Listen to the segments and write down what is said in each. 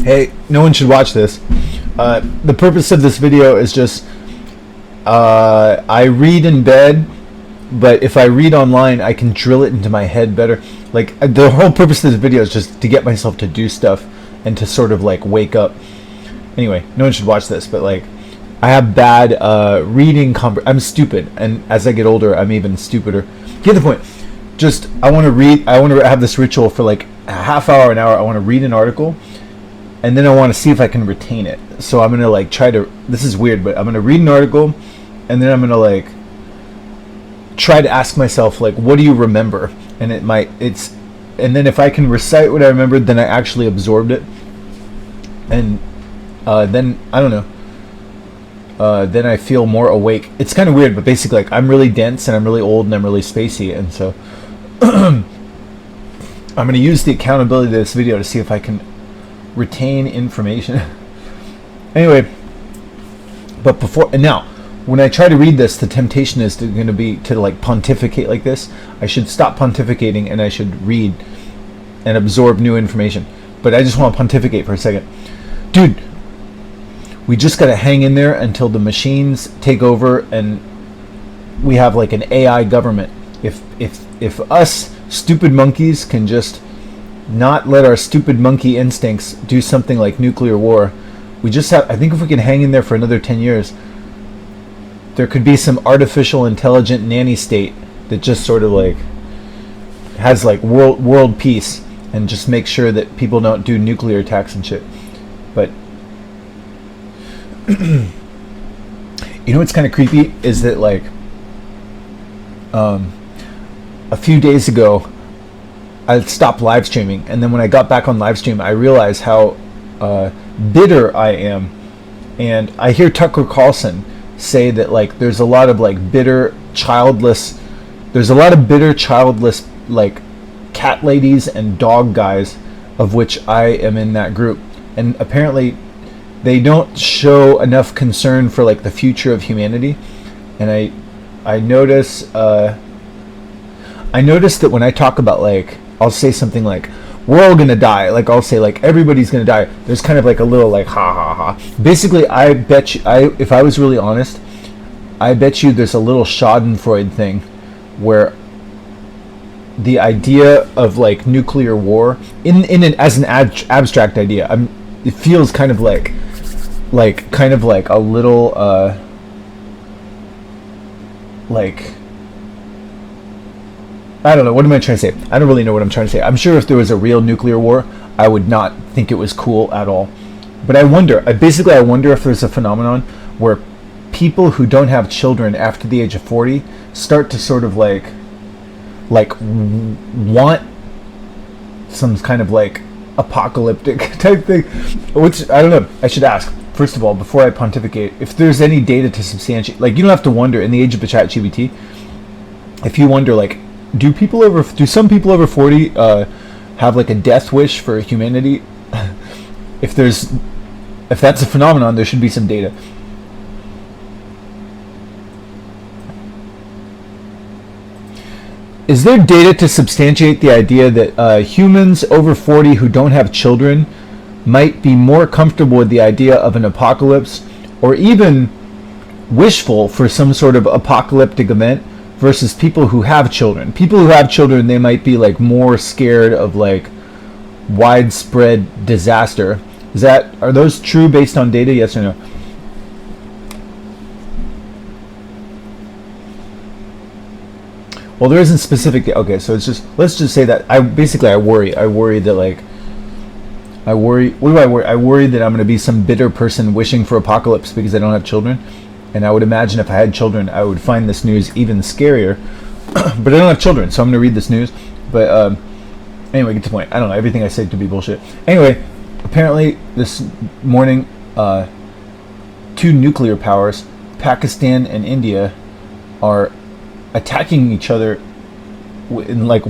Hey, no one should watch this. The purpose of this video is just I read in bed, but if I read online, I can drill it into my head better. Like the whole purpose of this video is just to get myself to do stuff and to sort of like wake up. Anyway, no one should watch this, but like I have bad reading. I'm stupid, and as I get older, I'm even stupider. Get the point. Just I want to read. I want to have this ritual for like a half hour, an hour. I want to read an article, and then I want to see if I can retain it. So I'm gonna like try to. This is weird, but I'm gonna read an article, and then I'm gonna like try to ask myself like, what do you remember? And and then if I can recite what I remembered, then I actually absorbed it, and then I don't know. Then I feel more awake. It's kind of weird, but basically, like I'm really dense and I'm really old and I'm really spacey, and so I'm going to use the accountability of this video to see if I can retain information. Anyway, but now, when I try to read this, the temptation is going to be to like pontificate like this. I should stop pontificating and I should read and absorb new information. But I just want to pontificate for a second, dude. We just got to hang in there until the machines take over and we have like an AI government. If us stupid monkeys can just not let our stupid monkey instincts do something like nuclear war, we just have. I think if we can hang in there for another 10 years, there could be some artificial intelligent nanny state that just sort of like has like world peace and just make sure that people don't do nuclear attacks and shit. But you know what's kind of creepy is that like a few days ago I stopped live streaming, and then when I got back on live stream I realized how bitter I am. And I hear Tucker Carlson say that like there's a lot of like bitter childless like cat ladies and dog guys, of which I am in that group. And apparently they don't show enough concern for like the future of humanity. And I notice that when I talk about like, I'll say something like we're all gonna die, like I'll say like everybody's gonna die, there's kind of like a little like ha ha ha. Basically I bet you, if I was really honest, I bet you there's a little schadenfreude thing where the idea of like nuclear war as an abstract idea, it feels kind of like a little like, I don't know, what am I trying to say? I don't really know what I'm trying to say. I'm sure if there was a real nuclear war, I would not think it was cool at all. But I wonder if there's a phenomenon where people who don't have children after the age of 40 start to sort of like want some kind of like apocalyptic type thing, which I don't know. I should ask first of all before I pontificate if there's any data to substantiate. Like you don't have to wonder in the age of the ChatGPT. If you wonder like, do some people over 40 have like a death wish for humanity? If that's a phenomenon, there should be some data. Is there data to substantiate the idea that humans over 40 who don't have children might be more comfortable with the idea of an apocalypse, or even wishful for some sort of apocalyptic event, versus people who have children? People who have children, they might be like more scared of like widespread disaster. Are those true based on data? Yes or no? Well, there isn't specific. Okay, so it's just, let's just say that I worry. I worry that like I worry. What do I worry? I worry that I'm going to be some bitter person wishing for apocalypse because I don't have children. And I would imagine if I had children, I would find this news even scarier. But I don't have children, so I'm going to read this news. But anyway, get to the point. I don't know. Everything I say could be bullshit. Anyway, apparently this morning, two nuclear powers, Pakistan and India, are attacking each other in like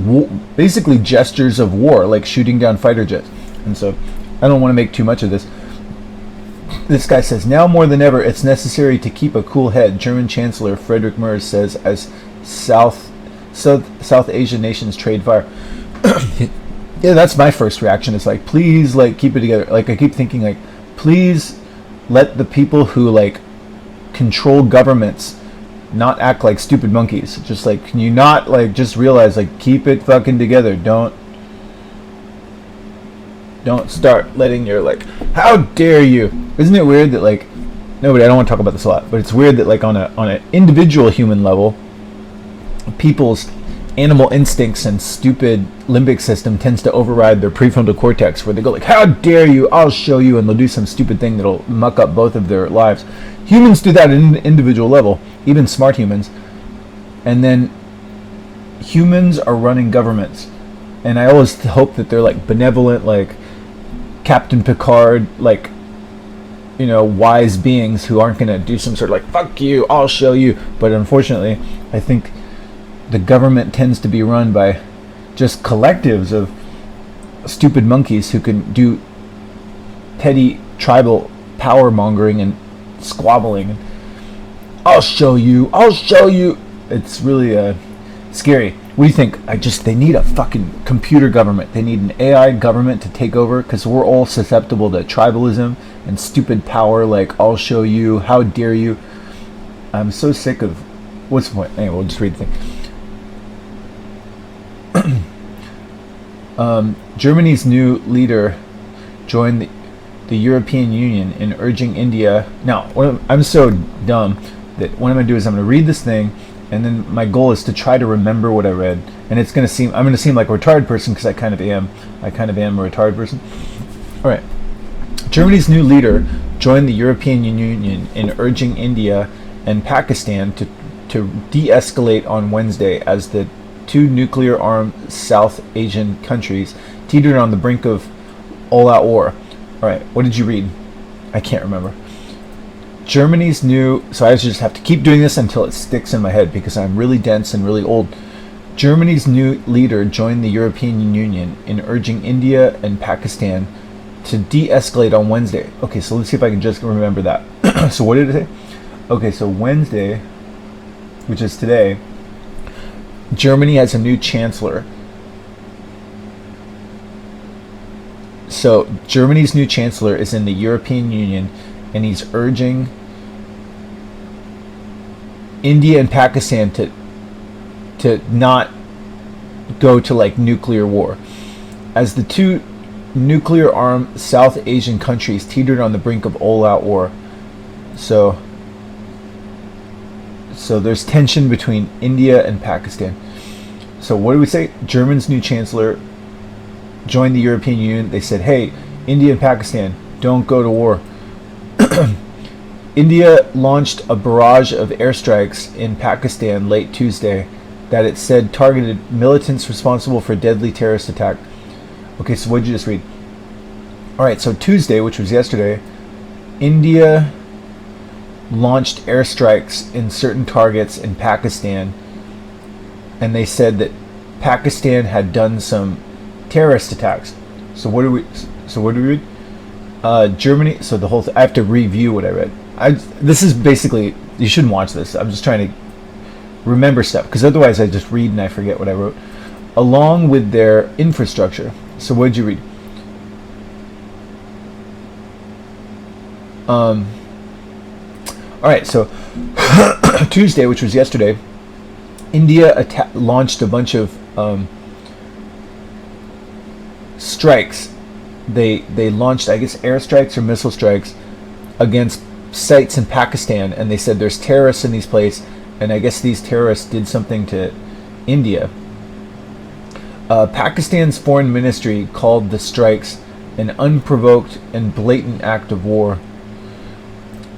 basically gestures of war, like shooting down fighter jets. And so I don't want to make too much of this. This guy says, now more than ever, it's necessary to keep a cool head, German Chancellor Friedrich Merz says as South Asian nations trade fire. Yeah, that's my first reaction. It's like, please, like, keep it together. Like, I keep thinking, like, please let the people who, like, control governments not act like stupid monkeys. Just, like, can you not, like, just realize, like, keep it fucking together. Don't start letting your, like, how dare you. Isn't it weird that, like, nobody, I don't want to talk about this a lot, but it's weird that, like, on an individual human level, people's animal instincts and stupid limbic system tends to override their prefrontal cortex, where they go like, how dare you, I'll show you, and they'll do some stupid thing that'll muck up both of their lives. Humans do that at an individual level, even smart humans. And then humans are running governments, and I always hope that they're like benevolent, like Captain Picard, like, you know, wise beings who aren't going to do some sort of like, fuck you, I'll show you. But unfortunately, I think the government tends to be run by just collectives of stupid monkeys who can do petty tribal power mongering and squabbling. I'll show you, I'll show you. It's really scary. What do you think? They need a fucking computer government. They need an AI government to take over, because we're all susceptible to tribalism and stupid power, like, I'll show you, how dare you. I'm so sick of, what's the point? Anyway, we'll just read the thing. Germany's new leader joined the European Union in urging India. Now, I'm so dumb that what I'm going to do is I'm going to read this thing, and then my goal is to try to remember what I read. And I'm going to seem like a retarded person, because I kind of am. I kind of am a retarded person. All right. Germany's new leader joined the European Union in urging India and Pakistan to de-escalate on Wednesday, as the two nuclear-armed South Asian countries teetered on the brink of all-out war. All right, what did you read? I can't remember. Germany's new... So I just have to keep doing this until it sticks in my head, because I'm really dense and really old. Germany's new leader joined the European Union in urging India and Pakistan to de-escalate on Wednesday. Okay, so let's see if I can just remember that. So what did it say? Okay, so Wednesday, which is today, Germany has a new chancellor. So Germany's new chancellor is in the European Union, and he's urging India and Pakistan to not go to like nuclear war, as the two nuclear-armed South Asian countries teetered on the brink of all-out war. So there's tension between India and Pakistan. So what do we say? Germany's new chancellor joined the European Union. They said, hey, India and Pakistan, don't go to war. India launched a barrage of airstrikes in Pakistan late Tuesday that it said targeted militants responsible for a deadly terrorist attack. Okay, so what did you just read? All right, so Tuesday, which was yesterday, India launched airstrikes in certain targets in Pakistan, and they said that Pakistan had done some terrorist attacks. So what do we read? Germany. So the whole thing. I have to review what I read. This is basically, you shouldn't watch this. I'm just trying to remember stuff, because otherwise I just read and I forget what I wrote. Along with their infrastructure. So what did you read? All right, so Tuesday, which was yesterday, India launched a bunch of strikes. They launched, I guess, airstrikes or missile strikes against sites in Pakistan, and they said there's terrorists in these places, and I guess these terrorists did something to India. Pakistan's foreign ministry called the strikes an unprovoked and blatant act of war.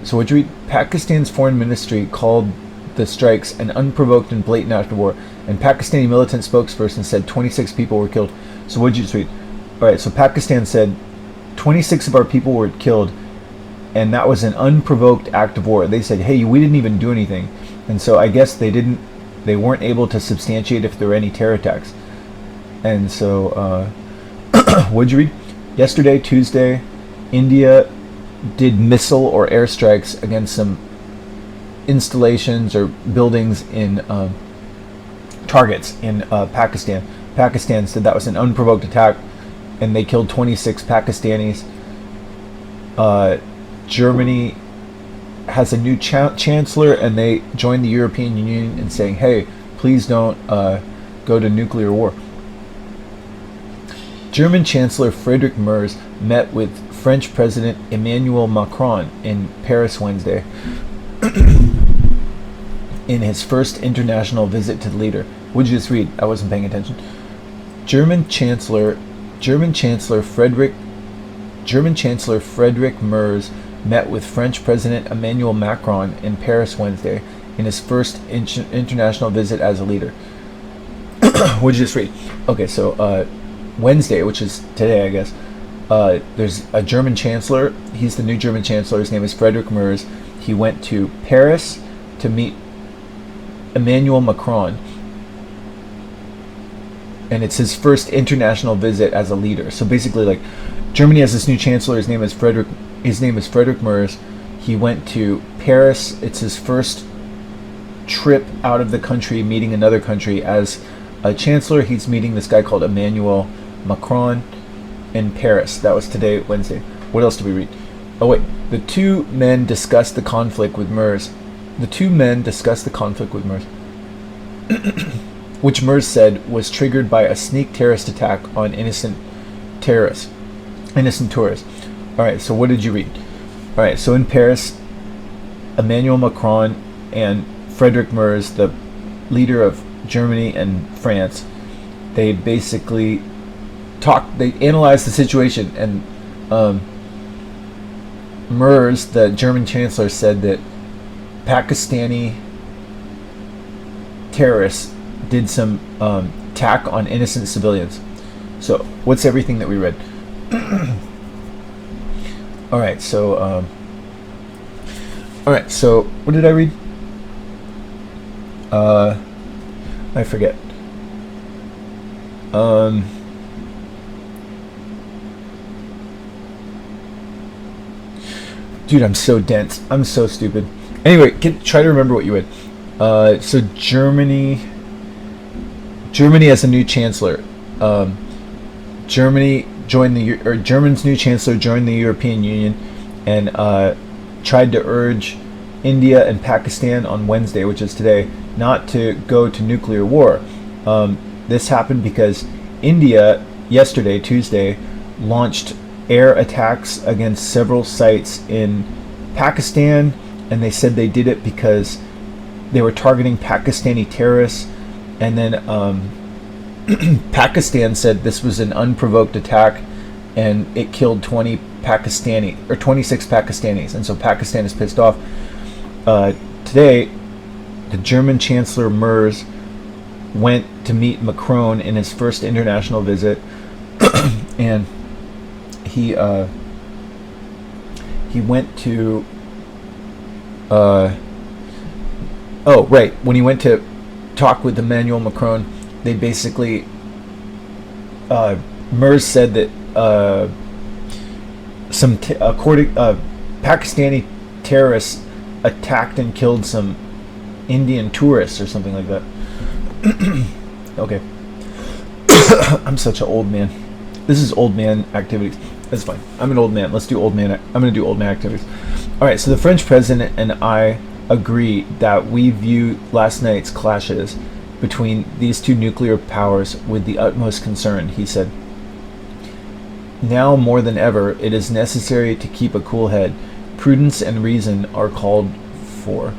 So what you read? Pakistan's foreign ministry called the strikes an unprovoked and blatant act of war, and Pakistani militant spokesperson said 26 people were killed. So what did you just read? All right, so Pakistan said 26 of our people were killed, and that was an unprovoked act of war. They said, hey, we didn't even do anything. And so I guess they weren't able to substantiate if there were any terror attacks. And so what did you read? Yesterday, Tuesday, India did missile or airstrikes against some installations or buildings in targets in Pakistan. Pakistan said that was an unprovoked attack. and they killed 26 Pakistanis. Germany has a new chancellor, and they joined the European Union in saying, hey, please don't go to nuclear war. German Chancellor Friedrich Merz met with French President Emmanuel Macron in Paris Wednesday in his first international visit to the leader. What did you just read? I wasn't paying attention. German Chancellor Friedrich Merz met with French President Emmanuel Macron in Paris Wednesday in his first international visit as a leader. What did you just read? Okay, so Wednesday, which is today, I guess, there's a German chancellor. He's the new German chancellor. His name is Friedrich Merz. He went to Paris to meet Emmanuel Macron, and it's his first international visit as a leader. So basically, like, Germany has this new chancellor. His name is Friedrich Merz. He went to Paris. It's his first trip out of the country, meeting another country as a chancellor. He's meeting this guy called Emmanuel Macron in Paris. That was today, Wednesday. What else did we read? Oh wait, the two men discussed the conflict with Merz. Which Merz said was triggered by a sneak terrorist attack on innocent tourists. Alright, so what did you read? Alright, so in Paris, Emmanuel Macron and Friedrich Merz, the leader of Germany and France, they basically they analyzed the situation, and Merz, the German chancellor, said that Pakistani terrorists did some attack on innocent civilians. So what's everything that we read? Alright, so what did I read? I forget. Dude, I'm so dense. I'm so stupid. Anyway, try to remember what you read. So Germany has a new chancellor. Germany's new chancellor joined the European Union and tried to urge India and Pakistan on Wednesday, which is today, not to go to nuclear war. This happened because India, yesterday, Tuesday, launched air attacks against several sites in Pakistan, and they said they did it because they were targeting Pakistani terrorists, and then Pakistan said this was an unprovoked attack, and it killed 26 Pakistanis, and so Pakistan is pissed off. Today, the German Chancellor Merz went to meet Macron in his first international visit, and he went to when he went to talk with Emmanuel Macron, they basically Merz said that Pakistani terrorists attacked and killed some Indian tourists or something like that. Okay. I'm such an old man. This is old man activities. That's fine. I'm an old man. Let's do old man. I'm going to do old man activities. All right. So the French president and I agree that we view last night's clashes between these two nuclear powers with the utmost concern, he said. Now more than ever, it is necessary to keep a cool head. Prudence and reason are called for.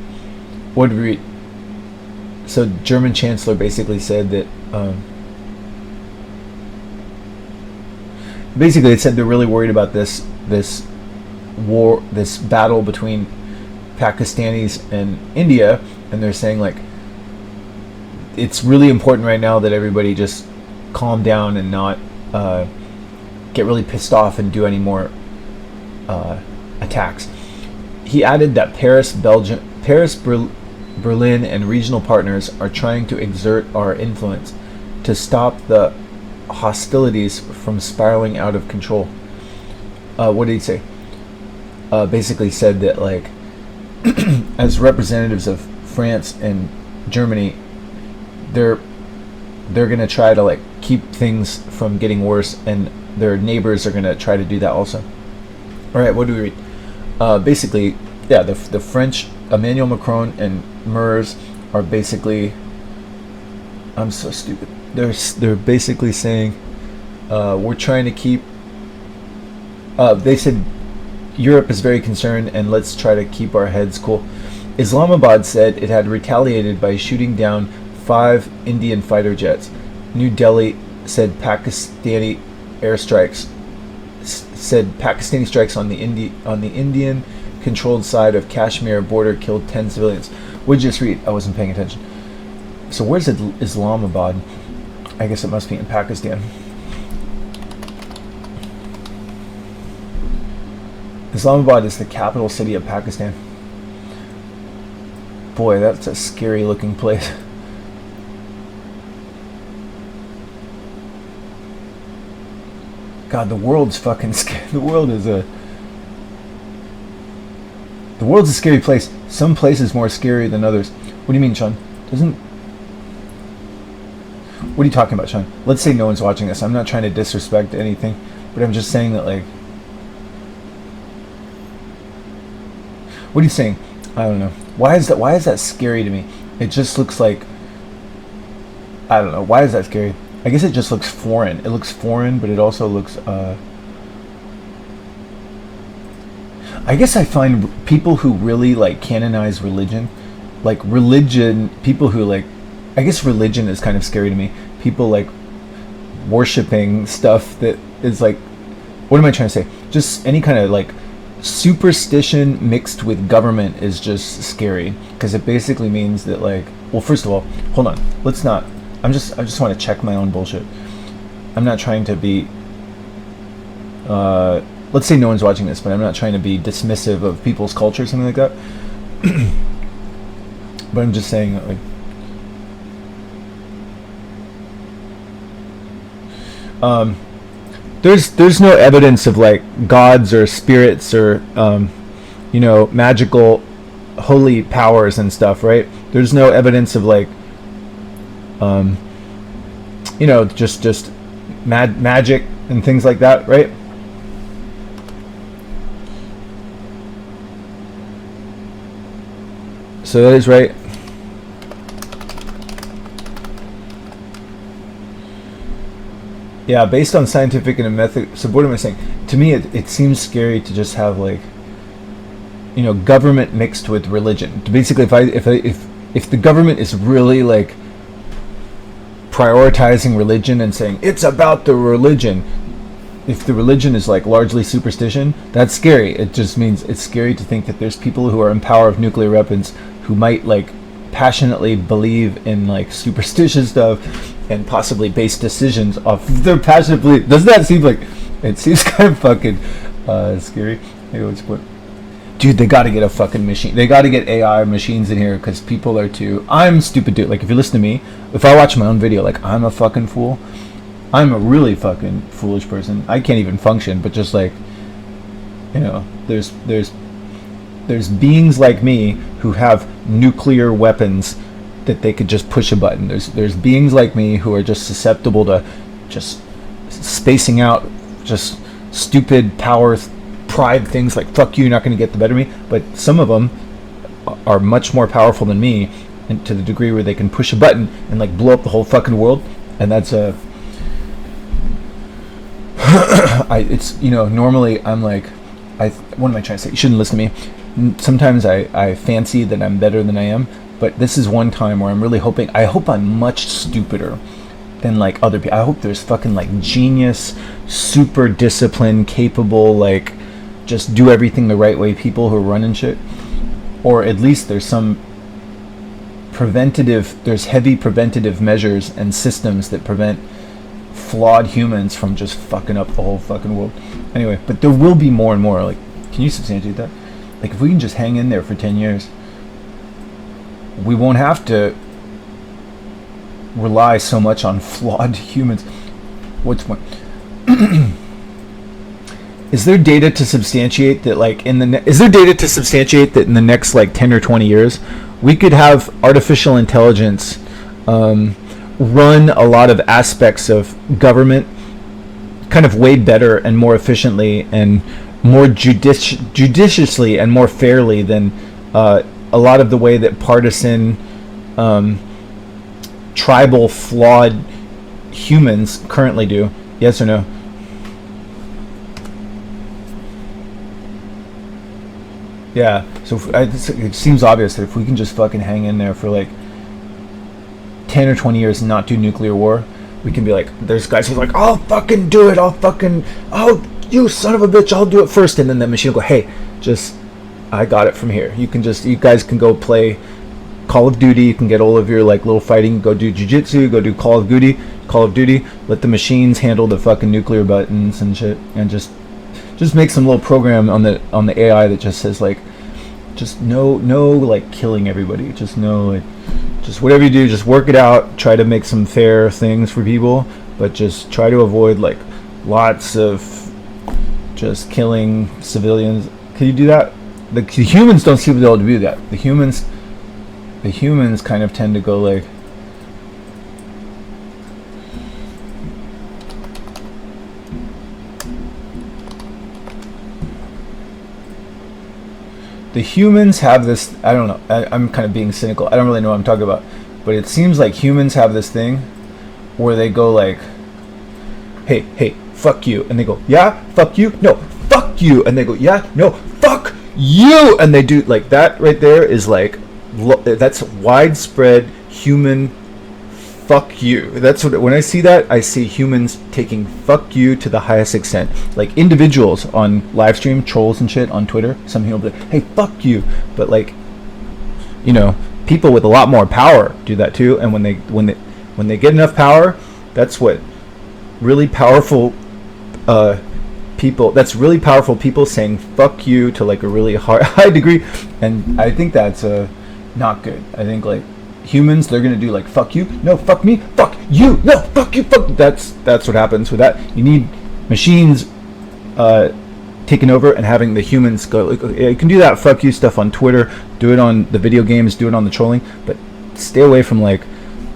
What did we read? So German Chancellor basically said that basically it said they're really worried about this war, this battle between Pakistanis and India, and they're saying, like, it's really important right now that everybody just calm down and not get really pissed off and do any more attacks. He added that Paris, Berlin, and regional partners are trying to exert our influence to stop the hostilities from spiraling out of control. What did he say? Basically said that, like, as representatives of France and Germany, they're gonna try to, like, keep things from getting worse, and their neighbors are going to try to do that also. All right, what do we read? Basically, yeah, the French, Emmanuel Macron and Merz are basically, I'm so stupid. They're basically saying we're trying to keep. They said Europe is very concerned, and let's try to keep our heads cool. Islamabad said it had retaliated by shooting down 5 Indian fighter jets. New Delhi said Pakistani airstrikes. Said Pakistani strikes on the Indian-controlled side of Kashmir border killed 10 civilians. What did you just read? I wasn't paying attention. So where's Islamabad? I guess it must be in Pakistan. Islamabad is the capital city of Pakistan. Boy, that's a scary looking place. God, the world's fucking scary. The world's a scary place. Some places more scary than others. What do you mean, Sean? What are you talking about, Sean? Let's say no one's watching this. I'm not trying to disrespect anything, but I'm just saying that, like, what are you saying? I don't know. Why is that scary to me? It just looks like, I don't know. Why is that scary? I guess it just looks foreign. It looks foreign, but it also looks, I guess I find people who really, like, canonize religion, people who, like, I guess religion is kind of scary to me. People, like, worshipping stuff that is, like, what am I trying to say? Just any kind of, like, superstition mixed with government is just scary, because it basically means that, like, well, first of all, hold on, let's not, I just want to check my own bullshit. I'm not trying to be let's say no one's watching this, but I'm not trying to be dismissive of people's culture or something like that. But I'm just saying that, like, there's no evidence of, like, gods or spirits or magical holy powers and stuff, right? There's no evidence of, like, just magic and things like that, right? So that is right. Yeah, based on scientific and method. So what am I saying? To me, it seems scary to just have, like, government mixed with religion. Basically, if the government is really, like, prioritizing religion and saying it's about the religion, if the religion is, like, largely superstition, that's scary. It just means it's scary to think that there's people who are in power of nuclear weapons who might, like, passionately believe in, like, superstitious stuff and possibly base decisions off their passionate belief. Doesn't that seem like, it seems kind of fucking scary? Maybe what's what? Dude, they got to get a fucking machine. They got to get AI machines in here, because people are too. I'm stupid, dude. Like, if you listen to me, if I watch my own video, like, I'm a fucking fool. I'm a really fucking foolish person. I can't even function, but just, like, there's beings like me who have nuclear weapons that they could just push a button. There's beings like me who are just susceptible to just spacing out just stupid power pride things, like, fuck you, you're not going to get the better of me. But some of them are much more powerful than me, and to the degree where they can push a button and, like, blow up the whole fucking world. And that's normally I'm like, what am I trying to say? You shouldn't listen to me. Sometimes I fancy that I'm better than I am, but this is one time where I'm really hoping, I hope I'm much stupider than, like, other people. I hope there's fucking, like, genius, super disciplined, capable, like, just do everything the right way people who are running shit. Or at least there's some there's heavy preventative measures and systems that prevent flawed humans from just fucking up the whole fucking world. Anyway, but there will be more and more. Like, can you substantiate that? Like, if we can just hang in there for 10 years, we won't have to rely so much on flawed humans. What's one? Is there data to substantiate that, like, in the next, like, 10 or 20 years, we could have artificial intelligence run a lot of aspects of government kind of way better and more efficiently and more judiciously and more fairly than a lot of the way that partisan, tribal, flawed humans currently do. Yes or no? Yeah, so it seems obvious that if we can just fucking hang in there for like 10 or 20 years and not do nuclear war, we can be like, there's guys who's like, I'll fucking do it, oh, you son of a bitch, I'll do it first. And then the machine will go, hey, just, I got it from here. You guys can go play Call of Duty, you can get all of your like little fighting, go do jiu-jitsu, go do Call of Duty, let the machines handle the fucking nuclear buttons and shit, and just make some little program on the AI that just says like, just no like killing everybody, just no like, just whatever you do, just work it out, try to make some fair things for people, but just try to avoid like lots of just killing civilians. Can you do that? The humans don't seem to be able to do that. The humans kind of tend to go like, the humans have this, I don't know, I'm kind of being cynical, I don't really know what I'm talking about, but it seems like humans have this thing where they go like, hey, fuck you, and they go, yeah, fuck you, no, fuck you, and they go, yeah, no, fuck you, and they do like that right there is like, that's widespread human fuck you. That's what, when I see that, I see humans taking fuck you to the highest extent. Like individuals on live stream, trolls and shit on Twitter, some people will be like, hey, fuck you. But like, you know, people with a lot more power do that too. And when they get enough power, that's what really powerful people. That's really powerful people saying fuck you to like a really high degree. And I think that's not good. I think like humans, they're gonna do like fuck you, no, fuck me, fuck you, no, fuck you, fuck. That's what happens with that. You need machines taking over and having the humans go like, okay, you can do that fuck you stuff on Twitter, do it on the video games, do it on the trolling, but stay away from like,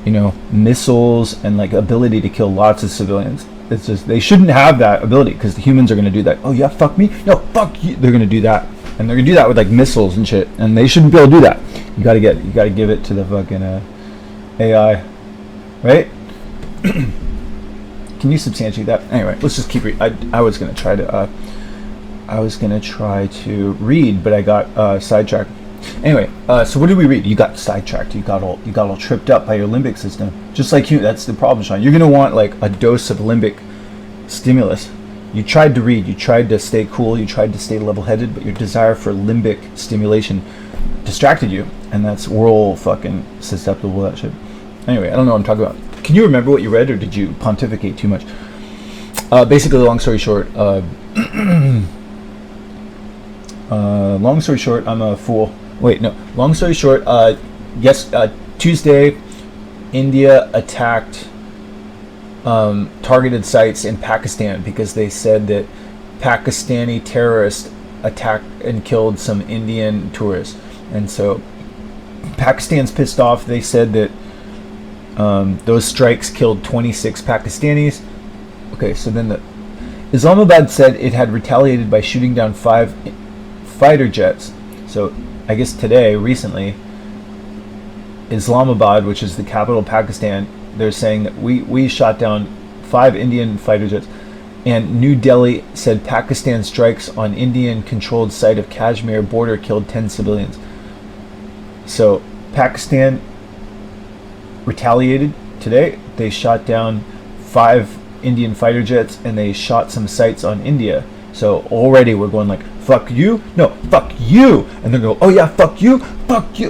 you know, missiles and like ability to kill lots of civilians. It's just, they shouldn't have that ability because the humans are gonna do that. Oh yeah, fuck me, no, fuck you. They're gonna do that, and they're gonna do that with like missiles and shit, and they shouldn't be able to do that. You gotta give it to the fucking AI, right? Can you substantiate that? Anyway, let's just keep reading. I was gonna try to read, but I got sidetracked. Anyway, so what did we read? You got sidetracked. You got all tripped up by your limbic system. Just like you. That's the problem, Sean. You're gonna want like a dose of limbic stimulus. You tried to read. You tried to stay cool. You tried to stay level-headed, but your desire for limbic stimulation distracted you, and we're all fucking susceptible to that shit. Anyway, I don't know what I'm talking about. Can you remember what you read, or did you pontificate too much? Basically, long story short, I'm a fool. Wait, no. Long story short, yes, Tuesday, India attacked targeted sites in Pakistan because they said that Pakistani terrorists attacked and killed some Indian tourists. And so Pakistan's pissed off. They said that those strikes killed 26 Pakistanis. Okay, so then Islamabad said it had retaliated by shooting down 5 fighter jets. So I guess recently, Islamabad, which is the capital of Pakistan, they're saying that we shot down 5 Indian fighter jets. And New Delhi said Pakistan strikes on Indian-controlled site of Kashmir border killed 10 civilians. So Pakistan retaliated today. They shot down 5 Indian fighter jets and they shot some sites on India. So already we're going like, fuck you, no, fuck you, and they're going, oh yeah, fuck you,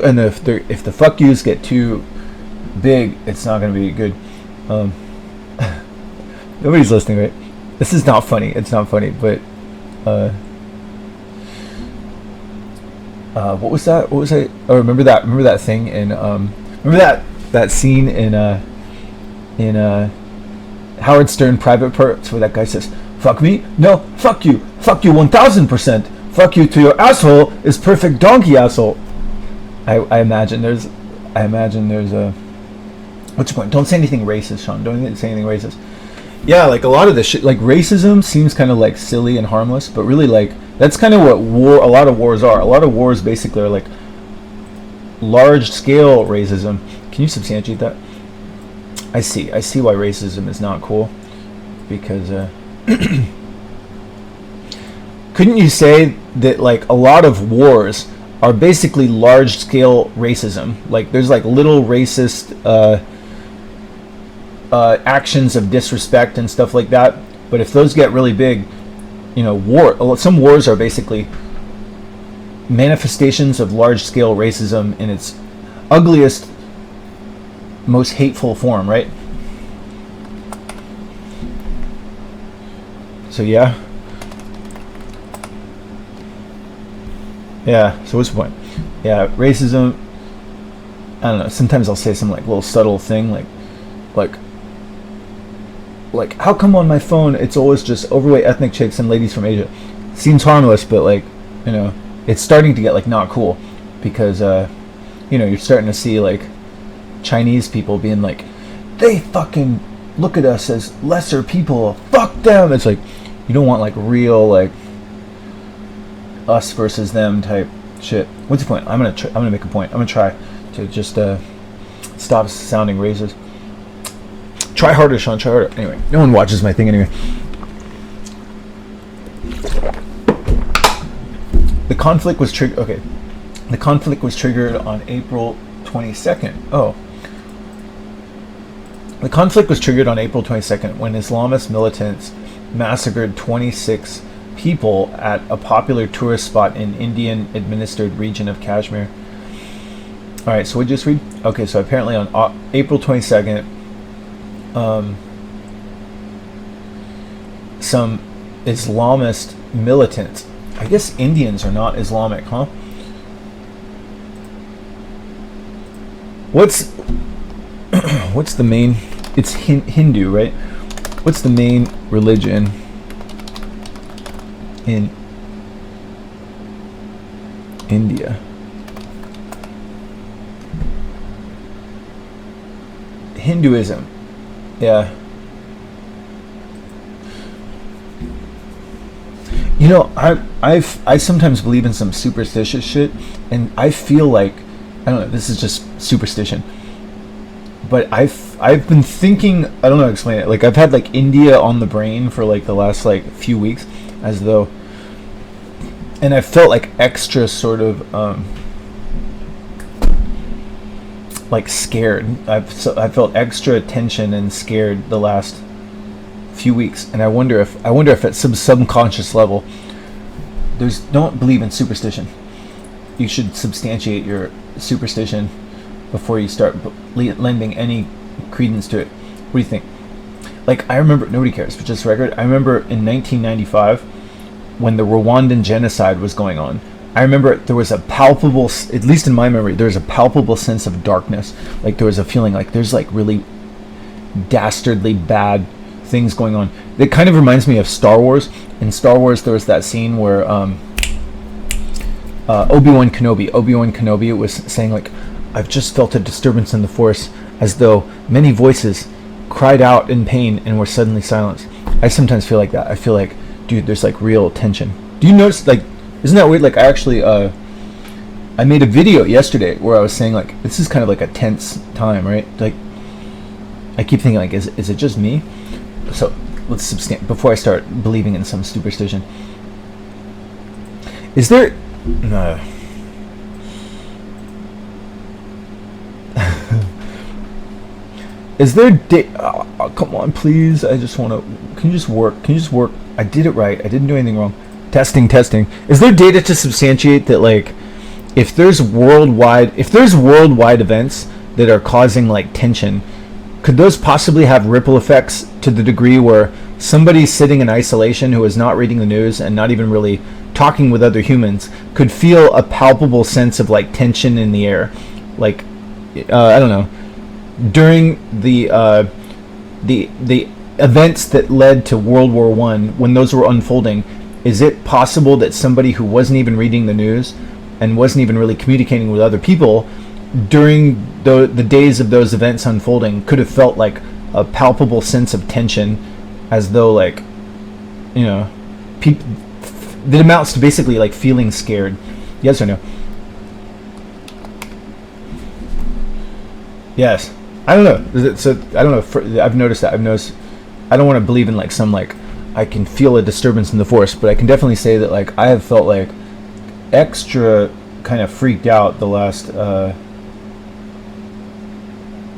and if the fuck yous get too big, it's not going to be good. Nobody's listening, right? This is not funny. It's not funny, but what was that? Oh, remember that thing in remember that scene in Howard Stern Private Parts where that guy says, fuck me? No, fuck you 1000%. Fuck you to your asshole is perfect donkey asshole. I imagine there's a, what's your point? Don't say anything racist, Sean. Don't say anything racist. Yeah, like a lot of this shit, like racism seems kind of like silly and harmless, but really like that's kind of what a lot of wars are. A lot of wars basically are like large scale racism. Can you substantiate that? I see why racism is not cool, because couldn't you say that like a lot of wars are basically large scale racism? Like there's like little racist actions of disrespect and stuff like that, but if those get really big, some wars are basically manifestations of large scale racism in its ugliest, most hateful form, right? So yeah, so what's the point? Yeah, racism, I don't know, sometimes I'll say some like little subtle thing like how come on my phone it's always just overweight ethnic chicks and ladies from Asia? Seems harmless, but like, it's starting to get like not cool, because you're starting to see like Chinese people being like, they fucking look at us as lesser people, fuck them. It's like, you don't want like real like us versus them type shit. What's the point? I'm gonna make a point. I'm gonna try to just stop sounding racist. Try harder, Sean. Try harder. Anyway, no one watches my thing anyway. The conflict was triggered. Okay, the conflict was triggered on April 22nd. Oh, the conflict was triggered on April 22nd when Islamist militants massacred 26 people at a popular tourist spot in Indian-administered region of Kashmir. All right, so we just read. Okay, so apparently on April 22nd. Some Islamist militants. I guess Indians are not Islamic, huh? What's the main? It's Hindu, right? What's the main religion in India? Hinduism. Yeah. I sometimes believe in some superstitious shit, and I feel like, I don't know, this is just superstition, but I've been thinking, I don't know how to explain it, like I've had like India on the brain for like the last like few weeks, as though, and I felt like extra sort of like scared. I felt extra tension and scared the last few weeks, and I wonder if at some subconscious level, don't believe in superstition. You should substantiate your superstition before you start lending any credence to it. What do you think? Like, I remember, nobody cares, but just for record, I remember in 1995 when the Rwandan genocide was going on. I remember there was a palpable, at least in my memory, there was a palpable sense of darkness. Like there was a feeling like there's like really dastardly bad things going on. It kind of reminds me of Star Wars. In Star Wars, there was that scene where Obi-Wan Kenobi was saying like, I've just felt a disturbance in the Force, as though many voices cried out in pain and were suddenly silenced. I sometimes feel like that. I feel like, dude, there's like real tension. Do you notice, like, isn't that weird? Like, I actually, I made a video yesterday where I was saying, like, this is kind of like a tense time, right? Like, I keep thinking, like, is it just me? So, let's before I start believing in some superstition. Is there... Is there... come on, please. I just want to... Can you just work? I did it right. I didn't do anything wrong. Testing. Is there data to substantiate that, like, if there's worldwide events that are causing like tension, could those possibly have ripple effects to the degree where somebody sitting in isolation who is not reading the news and not even really talking with other humans could feel a palpable sense of like tension in the air, like I don't know, during the events that led to World War I, when those were unfolding? Is it possible that somebody who wasn't even reading the news and wasn't even really communicating with other people during the days of those events unfolding could have felt like a palpable sense of tension as though like, you know, people, that amounts to basically like feeling scared. Yes or no? Yes. I don't know. So I don't know. I've noticed that. I don't want to believe in like some like I can feel a disturbance in the force, but I can definitely say that like I have felt like extra kind of freaked out the last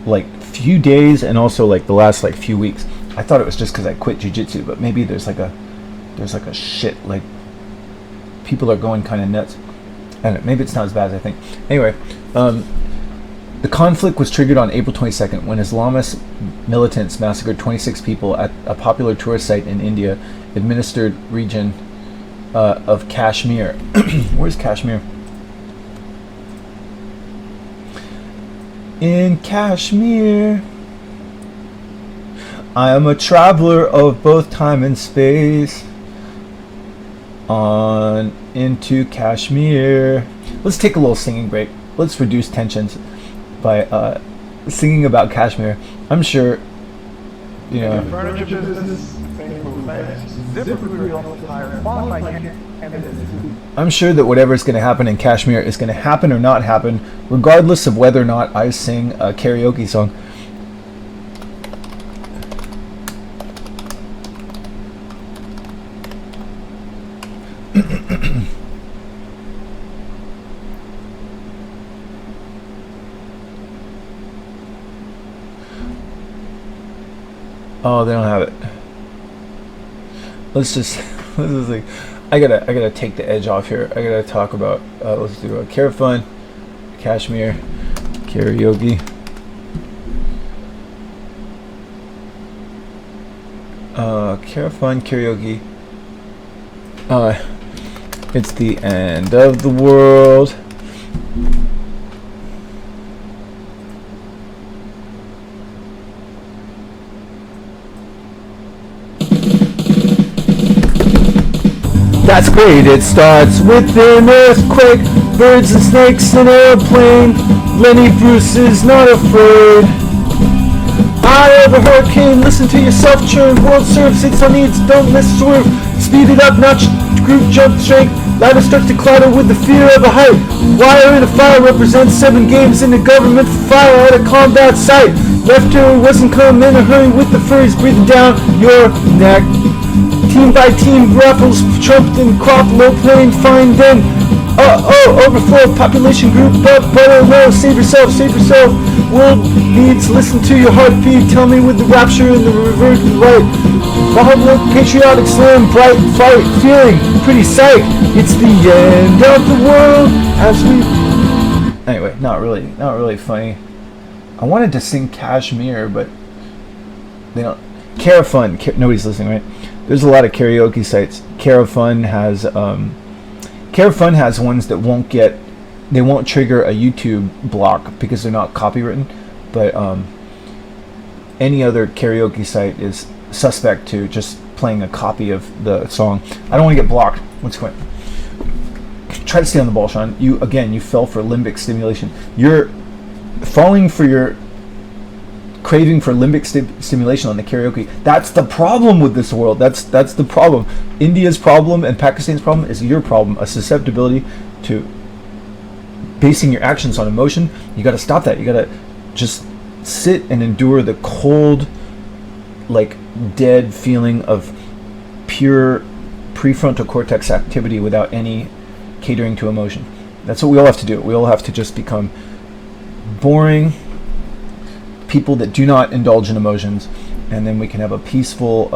like few days, and also like the last like few weeks. I thought it was just because I quit jiu-jitsu, but maybe there's like a shit, like people are going kind of nuts. I don't know, maybe it's not as bad as I think. Anyway, the conflict was triggered on April 22nd when Islamist militants massacred 26 people at a popular tourist site in India administered region of Kashmir. Where's Kashmir? In Kashmir, I am a traveler of both time and space. On into Kashmir. Let's take a little singing break. Let's reduce tensions by singing about Kashmir. I'm sure, you know. Furniture business, I'm sure that whatever is going to happen in Kashmir is going to happen or not happen, regardless of whether or not I sing a karaoke song. Oh, they don't have it. Let's just like, I gotta take the edge off here. I gotta talk about let's do a Carafun, Kashmir, karaoke. Carafun karaoke. It's the end of the world. That's great, it starts with an earthquake, birds and snakes, an airplane. Lenny Bruce is not afraid. Eye of a hurricane, listen to yourself churn. World serves its on needs, don't miss swerve. Speed it up, notch, group jump strength. Ladder starts to clatter with the fear of a height. Wire in a fire represents 7 games in the government fire at a combat site. Left turn wasn't come in a hurry with the furries breathing down your neck. Team by team raffles trumped and crop low plane fine then. Overflow population group up butter low. Save yourself. World needs listen to your heartbeat. Tell me with the rapture and the revert right. Republic patriotic slam bright fight feeling pretty psych. It's the end of the world as we. Anyway, not really funny. I wanted to sing Kashmir, but they don't. Carafun. Nobody's listening, right? There's a lot of karaoke sites. Carafun has ones that won't trigger a YouTube block because they're not copywritten, but any other karaoke site is suspect to just playing a copy of the song. I don't want to get blocked. What's going? Try to stay on the ball, Sean. You fell for limbic stimulation. You're falling for your craving for limbic stimulation on the karaoke. That's the problem with this world. That's the problem. India's problem and Pakistan's problem is your problem. A susceptibility to basing your actions on emotion. You got to stop that. You got to just sit and endure the cold, like dead feeling of pure prefrontal cortex activity without any catering to emotion. That's what we all have to do. We all have to just become boring people that do not indulge in emotions, and then we can have a peaceful,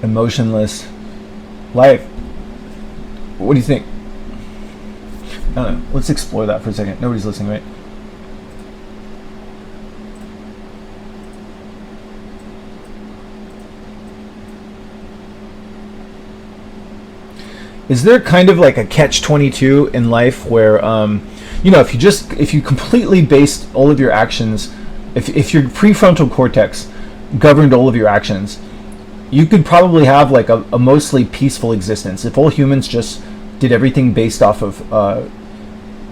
emotionless life. What do you think? I don't know. Let's explore that for a second. Nobody's listening, right? Is there kind of like a catch-22 in life where if you completely based all of your actions, if your prefrontal cortex governed all of your actions, you could probably have like a mostly peaceful existence. If all humans just did everything based off of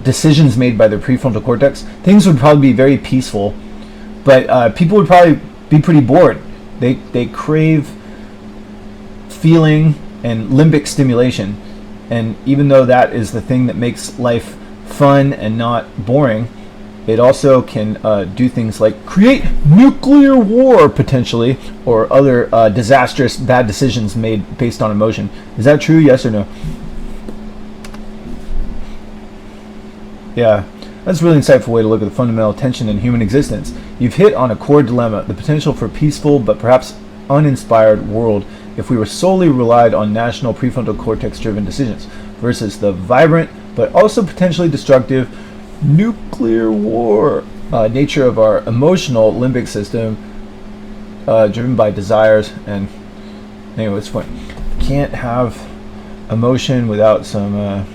decisions made by their prefrontal cortex, things would probably be very peaceful, but people would probably be pretty bored. They crave feeling and limbic stimulation, and even though that is the thing that makes life fun and not boring, it also can do things like create nuclear war potentially, or other disastrous bad decisions made based on emotion. Is that true? Yes or no? Yeah, that's a really insightful way to look at the fundamental tension in human existence. You've hit on a core dilemma, the potential for peaceful but perhaps uninspired world if we were solely relied on national prefrontal cortex driven decisions versus the vibrant but also potentially destructive nuclear war nature of our emotional limbic system, driven by desires. And anyway, what's the point? Can't have emotion without some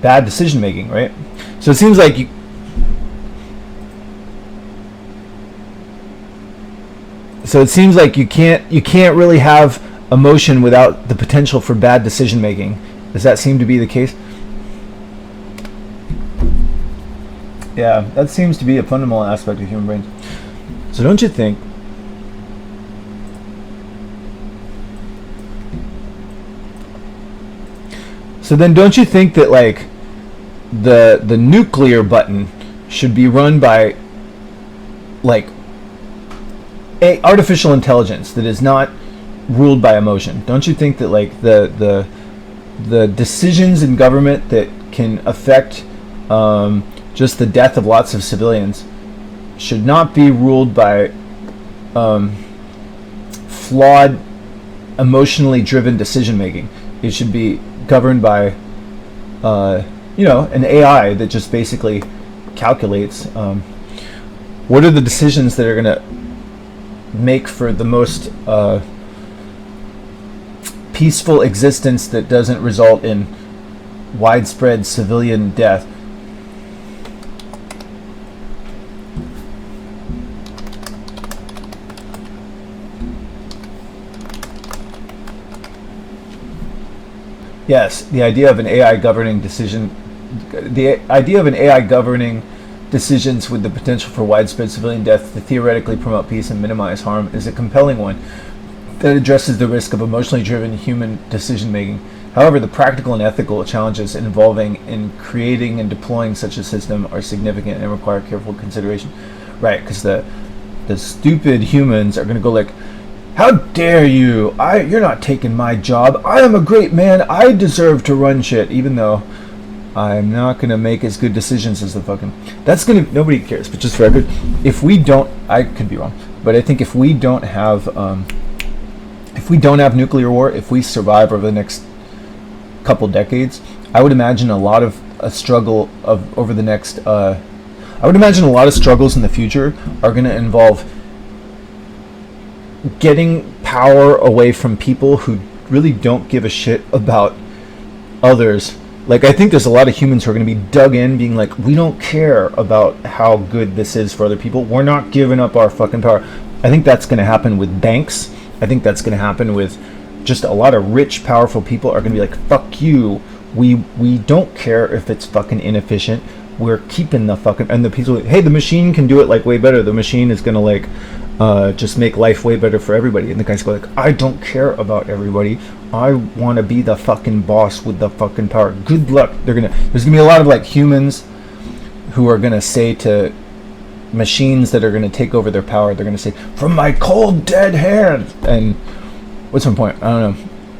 bad decision making, right? So it seems like you can't really have emotion without the potential for bad decision making. Does that seem to be the case? Yeah, that seems to be a fundamental aspect of human brains. So don't you think that like the nuclear button should be run by like a artificial intelligence that is not ruled by emotion? Don't you think that like the decisions in government that can affect just the death of lots of civilians should not be ruled by flawed, emotionally driven decision making? It should be governed by an AI that just basically calculates what are the decisions that are going to make for the most peaceful existence that doesn't result in widespread civilian death. Yes, the idea of an AI governing decisions with the potential for widespread civilian death to theoretically promote peace and minimize harm is a compelling one that addresses the risk of emotionally driven human decision making. However, the practical and ethical challenges involving in creating and deploying such a system are significant and require careful consideration. Right, because the stupid humans are going to go like, how dare you? You're not taking my job. I am a great man. I deserve to run shit, even though I'm not going to make as good decisions as the fucking... Nobody cares, but just for record, if we don't... I could be wrong, but I think if we don't have nuclear war, if we survive over the next couple decades, I would imagine a lot of struggles in the future are going to involve getting power away from people who really don't give a shit about others. Like, I think there's a lot of humans who are going to be dug in being like, we don't care about how good this is for other people. We're not giving up our fucking power. I think that's going to happen with banks. I think that's going to happen with just a lot of rich, powerful people are going to be like, fuck you. We don't care if it's fucking inefficient. We're keeping the fucking... And the people, hey, the machine can do it like way better. The machine is going to like just make life way better for everybody. And the guys go like, I don't care about everybody. I want to be the fucking boss with the fucking power. Good luck. There's gonna be a lot of like humans who are gonna say to machines that are gonna take over their power, they're gonna say, from my cold dead hand. And what's my point? I don't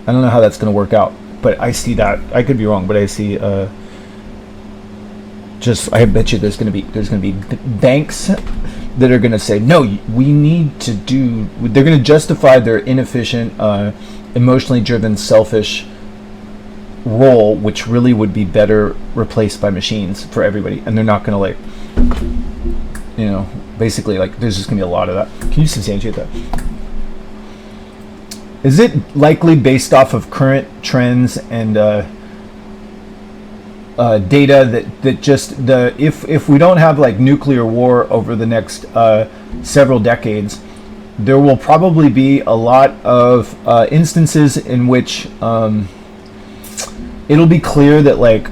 know how that's gonna work out, but I see that. I could be wrong, but I see I bet you there's gonna be banks that are going to say, no, we need to do... They're going to justify their inefficient, emotionally driven, selfish role, which really would be better replaced by machines for everybody. And they're not going to, like, basically, like, there's just going to be a lot of that. Can you substantiate that? Is it likely based off of current trends and data that just if we don't have like nuclear war over the next several decades, there will probably be a lot of instances in which it'll be clear that like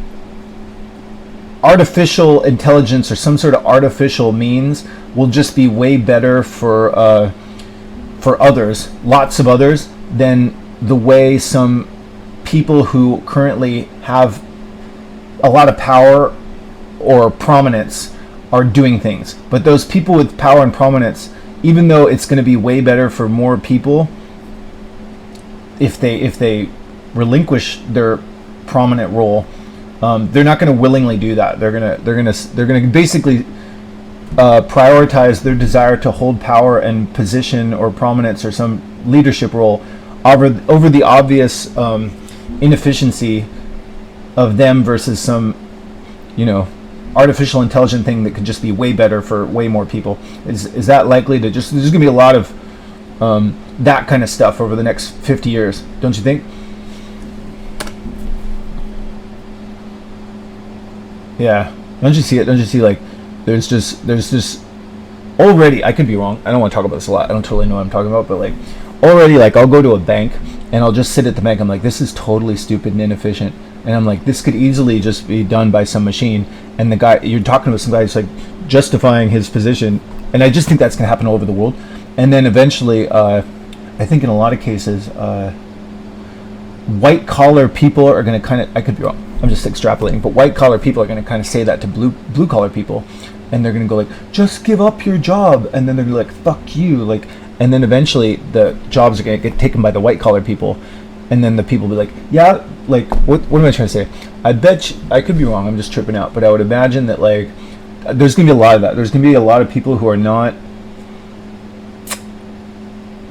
artificial intelligence or some sort of artificial means will just be way better for others, lots of others, than the way some people who currently have a lot of power or prominence are doing things. But those people with power and prominence, even though it's going to be way better for more people if they relinquish their prominent role, they're not going to willingly do that. They're going to basically prioritize their desire to hold power and position or prominence or some leadership role over the obvious inefficiency of them versus some, artificial intelligent thing that could just be way better for way more people. Is that likely to just, there's going to be a lot of that kind of stuff over the next 50 years, don't you think? Yeah, don't you see it? Don't you see, like, there's just already, I could be wrong, I don't want to talk about this a lot, I don't totally know what I'm talking about, but like already, like, I'll go to a bank and I'll just sit at the bank, I'm like, this is totally stupid and inefficient, and I'm like, this could easily just be done by some machine, and the guy, you're talking to some guy who's like justifying his position, and I just think that's going to happen all over the world. And then eventually, I think in a lot of cases, white collar people are going to kind of, I could be wrong, I'm just extrapolating, but white collar people are going to kind of say that to blue collar people, and they're going to go like, just give up your job, and then they're going to be like, fuck you, like, and then eventually the jobs are going to get taken by the white collar people, and then the people will be like, yeah, like, what am I trying to say? I bet I could be wrong, I'm just tripping out, but I would imagine that, like, there's going to be a lot of that. There's going to be a lot of people who are not,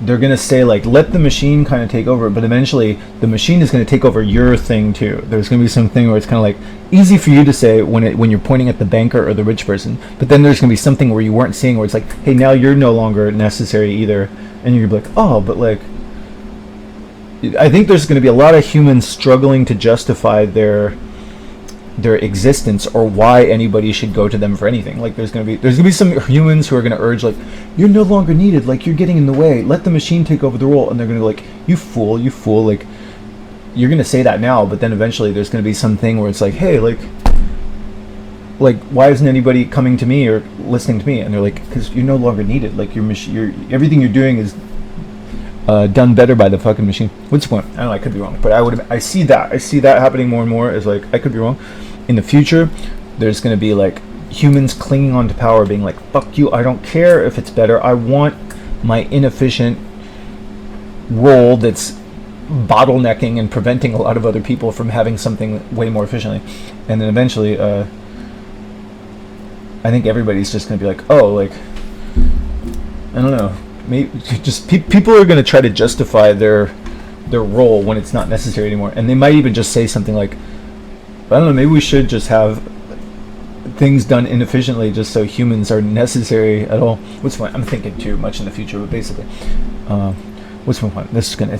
they're going to say, like, let the machine kind of take over, but eventually the machine is going to take over your thing too. There's going to be something where it's kind of like easy for you to say when you're pointing at the banker or the rich person, but then there's going to be something where you weren't seeing, where it's like, hey, now you're no longer necessary either, and you're going to be like, oh, but like, I think there's going to be a lot of humans struggling to justify their existence or why anybody should go to them for anything. Like, there's going to be some humans who are going to urge, like, you're no longer needed, like, you're getting in the way, let the machine take over the role, and they're going to be like, you fool, like, you're going to say that now, but then eventually there's going to be something where it's like, hey, like why isn't anybody coming to me or listening to me? And they're like, because you're no longer needed, like, you're everything you're doing is done better by the fucking machine. What's the point? I don't know, I could be wrong, but I see that happening more and more, is like, I could be wrong. In the future, there's going to be like humans clinging on to power, being like, fuck you, I don't care if it's better, I want my inefficient role that's bottlenecking and preventing a lot of other people from having something way more efficiently. And then eventually, I think everybody's just going to be like, oh, like, I don't know, maybe just people are going to try to justify their role when it's not necessary anymore, and they might even just say something like, I don't know, maybe we should just have things done inefficiently just so humans are necessary at all. What's the point? I'm thinking too much in the future, but basically, what's my point? That's gonna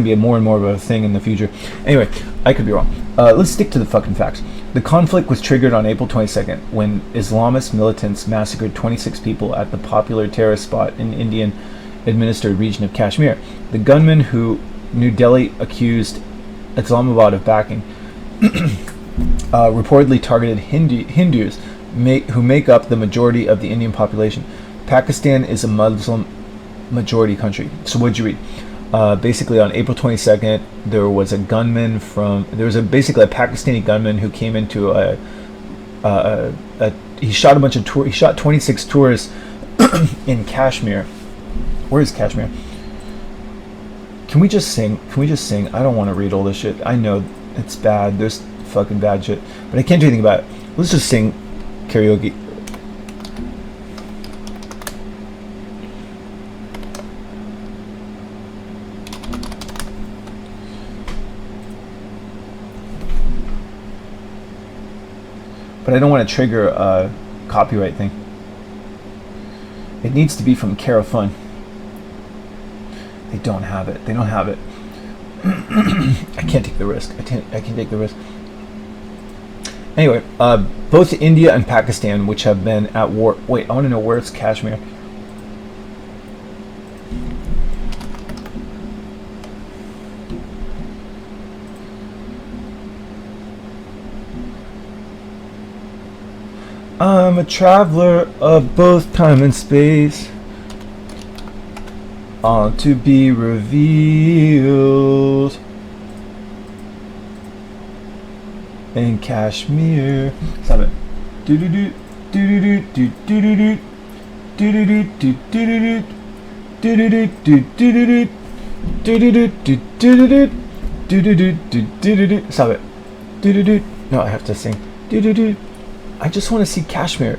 be a more and more of a thing in the future. Anyway, I could be wrong. Let's stick to the fucking facts. The conflict was triggered on April 22nd when Islamist militants massacred 26 people at the popular terrorist spot in Indian-administered region of Kashmir. The gunmen, who New Delhi accused Islamabad of backing, reportedly targeted Hindus who make up the majority of the Indian population. Pakistan is a Muslim majority country. So what'd you read? Basically, on April 22nd, there was a basically a Pakistani gunman who came into he shot a bunch of he shot 26 tourists in Kashmir. Where is Kashmir? Can we just sing? I don't want to read all this shit. I know it's bad. There's fucking bad shit, but I can't do anything about it. Let's just sing karaoke. But I don't want to trigger a copyright thing. It needs to be from Cara Fun. They don't have it. I can't take the risk. I can take the risk. Anyway, both India and Pakistan, which have been at war. Wait, I want to know where's Kashmir. I'm a traveler of both time and space, all to be revealed in Kashmir. Stop it. Do do do do do do do do do do do do do do do do. Stop it. Do do do. No, I have to sing. Do do do. I just want to see Kashmir.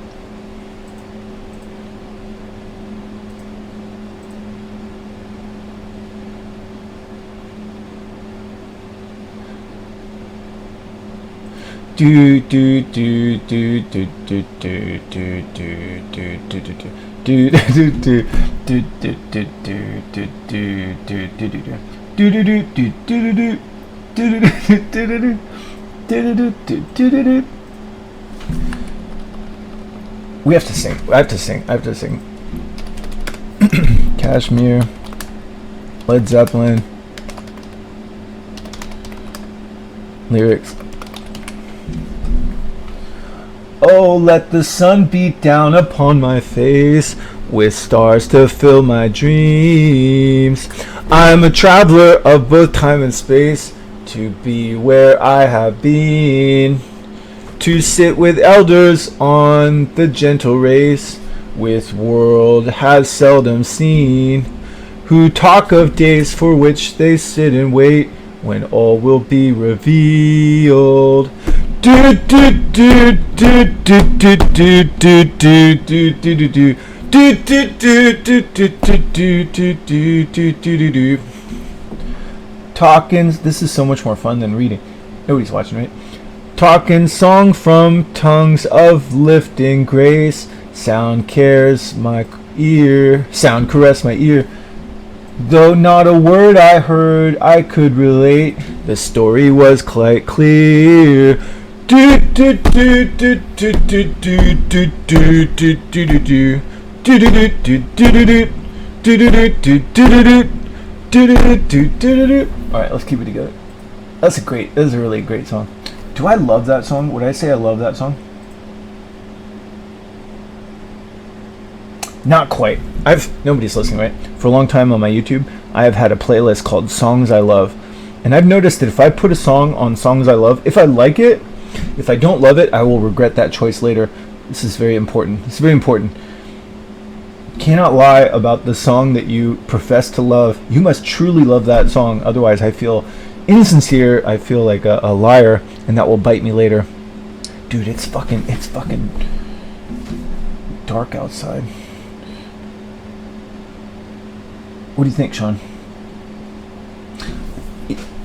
Do do do do do do do do do do do do do do do do do. We have to sing. I have to sing. I have to sing. Kashmir, Led Zeppelin, lyrics. Oh, let the sun beat down upon my face with stars to fill my dreams. I'm a traveler of both time and space to be where I have been. To sit with elders on the gentle race with world has seldom seen, who talk of days for which they sit and wait when all will be revealed. Do do do do do do do do do do do do do do do do do. Talking. This is so much more fun than reading. Nobody's watching, right? Talking song from tongues of lifting grace. Sound caress my ear. Sound caress my ear. Though not a word I heard, I could relate. The story was quite clear. Do do do do do do do do do do do do do do do. All right, let's keep it together. That's a really great song. Do I love that song? Would I say I love that song? Not quite. Nobody's listening, right? For a long time on my YouTube, I have had a playlist called Songs I Love. And I've noticed that if I put a song on Songs I Love, if I like it, if I don't love it, I will regret that choice later. This is very important. It's very important. You cannot lie about the song that you profess to love. You must truly love that song. Otherwise, I feel insincere. I feel like a liar, and that will bite me later. Dude, it's fucking dark outside. What do you think, Sean?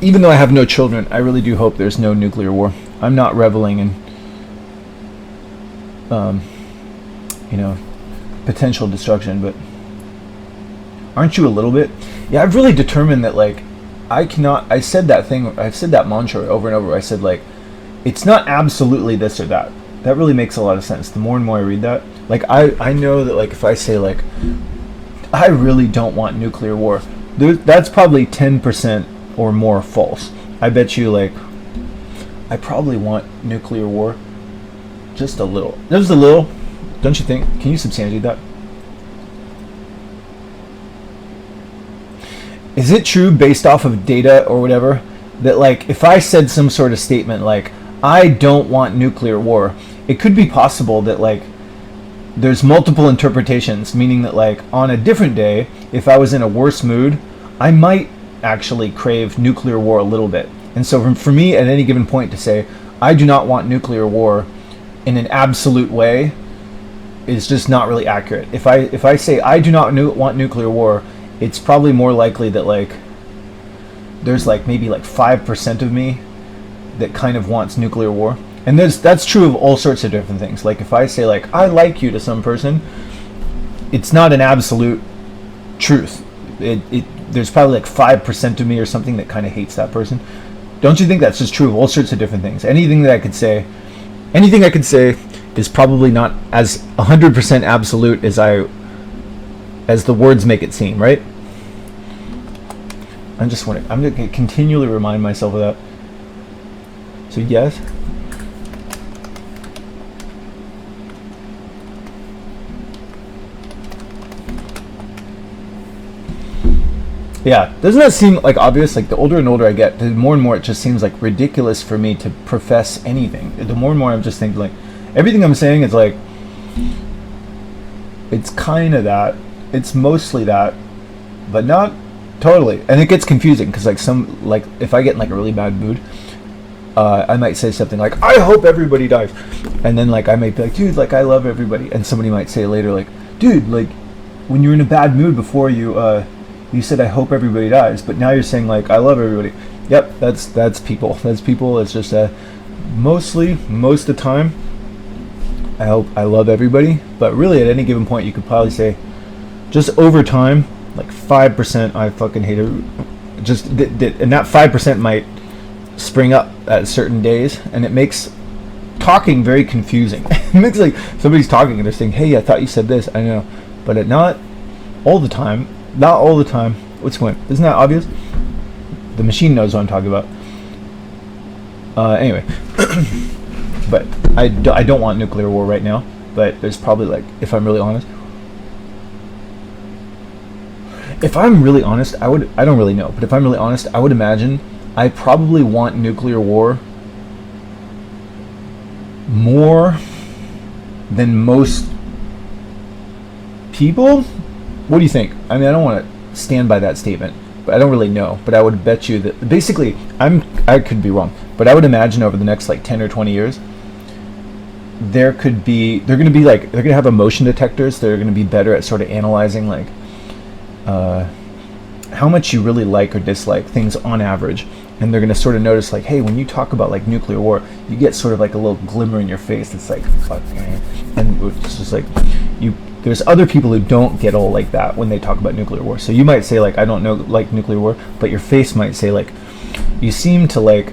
Even though I have no children, I really do hope there's no nuclear war. I'm not reveling in, potential destruction, but aren't you a little bit? Yeah, I've really determined that, like, I've said that mantra over and over. I said, like, it's not absolutely this or that. That really makes a lot of sense. The more and more I read that, like, I know that, like, if I say, like, I really don't want nuclear war, that's probably 10% or more false. I bet you, like, I probably want nuclear war just a little. Just a little. Don't you think? Can you substantiate that? Is it true, based off of data or whatever, that, like, if I said some sort of statement like, I don't want nuclear war, it could be possible that, like, there's multiple interpretations, meaning that, like, on a different day, if I was in a worse mood, I might actually crave nuclear war a little bit. And so for me, at any given point, to say, I do not want nuclear war in an absolute way is just not really accurate. If I say I do not want nuclear war, it's probably more likely that, like, there's, like, maybe, like, 5% of me that kind of wants nuclear war. And that's true of all sorts of different things. Like, if I say, like, I like you to some person, it's not an absolute truth. There's probably, like, 5% of me or something that kind of hates that person. Don't you think that's just true of all sorts of different things? Anything I could say is probably not as 100% absolute as the words make it seem, right? I'm going to continually remind myself of that. So yes. Yeah, doesn't that seem like obvious? Like the older and older I get, the more and more it just seems like ridiculous for me to profess anything. The more and more I'm just thinking like everything I'm saying is like it's kind of that, it's mostly that, but not totally. And it gets confusing because like if I get in like a really bad mood, I might say something like I hope everybody dies, and then like I might be like, dude, like I love everybody, and somebody might say later like, dude, like when you're in a bad mood before you said I hope everybody dies, but now you're saying like I love everybody. Yep, that's people. That's people. It's just most of the time I hope I love everybody, but really at any given point you could probably say just over time like 5% I fucking hate it. Just and that 5% might spring up at certain days, and it makes talking very confusing. It makes like somebody's talking and they're saying, hey, I thought you said this. I know, but not all the time. Not all the time. What's the point? Isn't that obvious? The machine knows what I'm talking about. Anyway, but I don't want nuclear war right now. But there's probably like, if I'm really honest, I don't really know. But if I'm really honest, I would imagine I probably want nuclear war more than most people. What do you think? I mean, I don't want to stand by that statement, but I don't really know. But I would bet you that basically, I could be wrong, but I would imagine over the next like 10 or 20 years, they're going to have emotion detectors. They're going to be better at sort of analyzing like how much you really like or dislike things on average. And they're going to sort of notice like, hey, when you talk about like nuclear war, you get sort of like a little glimmer in your face. It's like, fuck, man. And it's just like there's other people who don't get all like that when they talk about nuclear war. So you might say like, I don't know, like nuclear war, but your face might say like, you seem to like,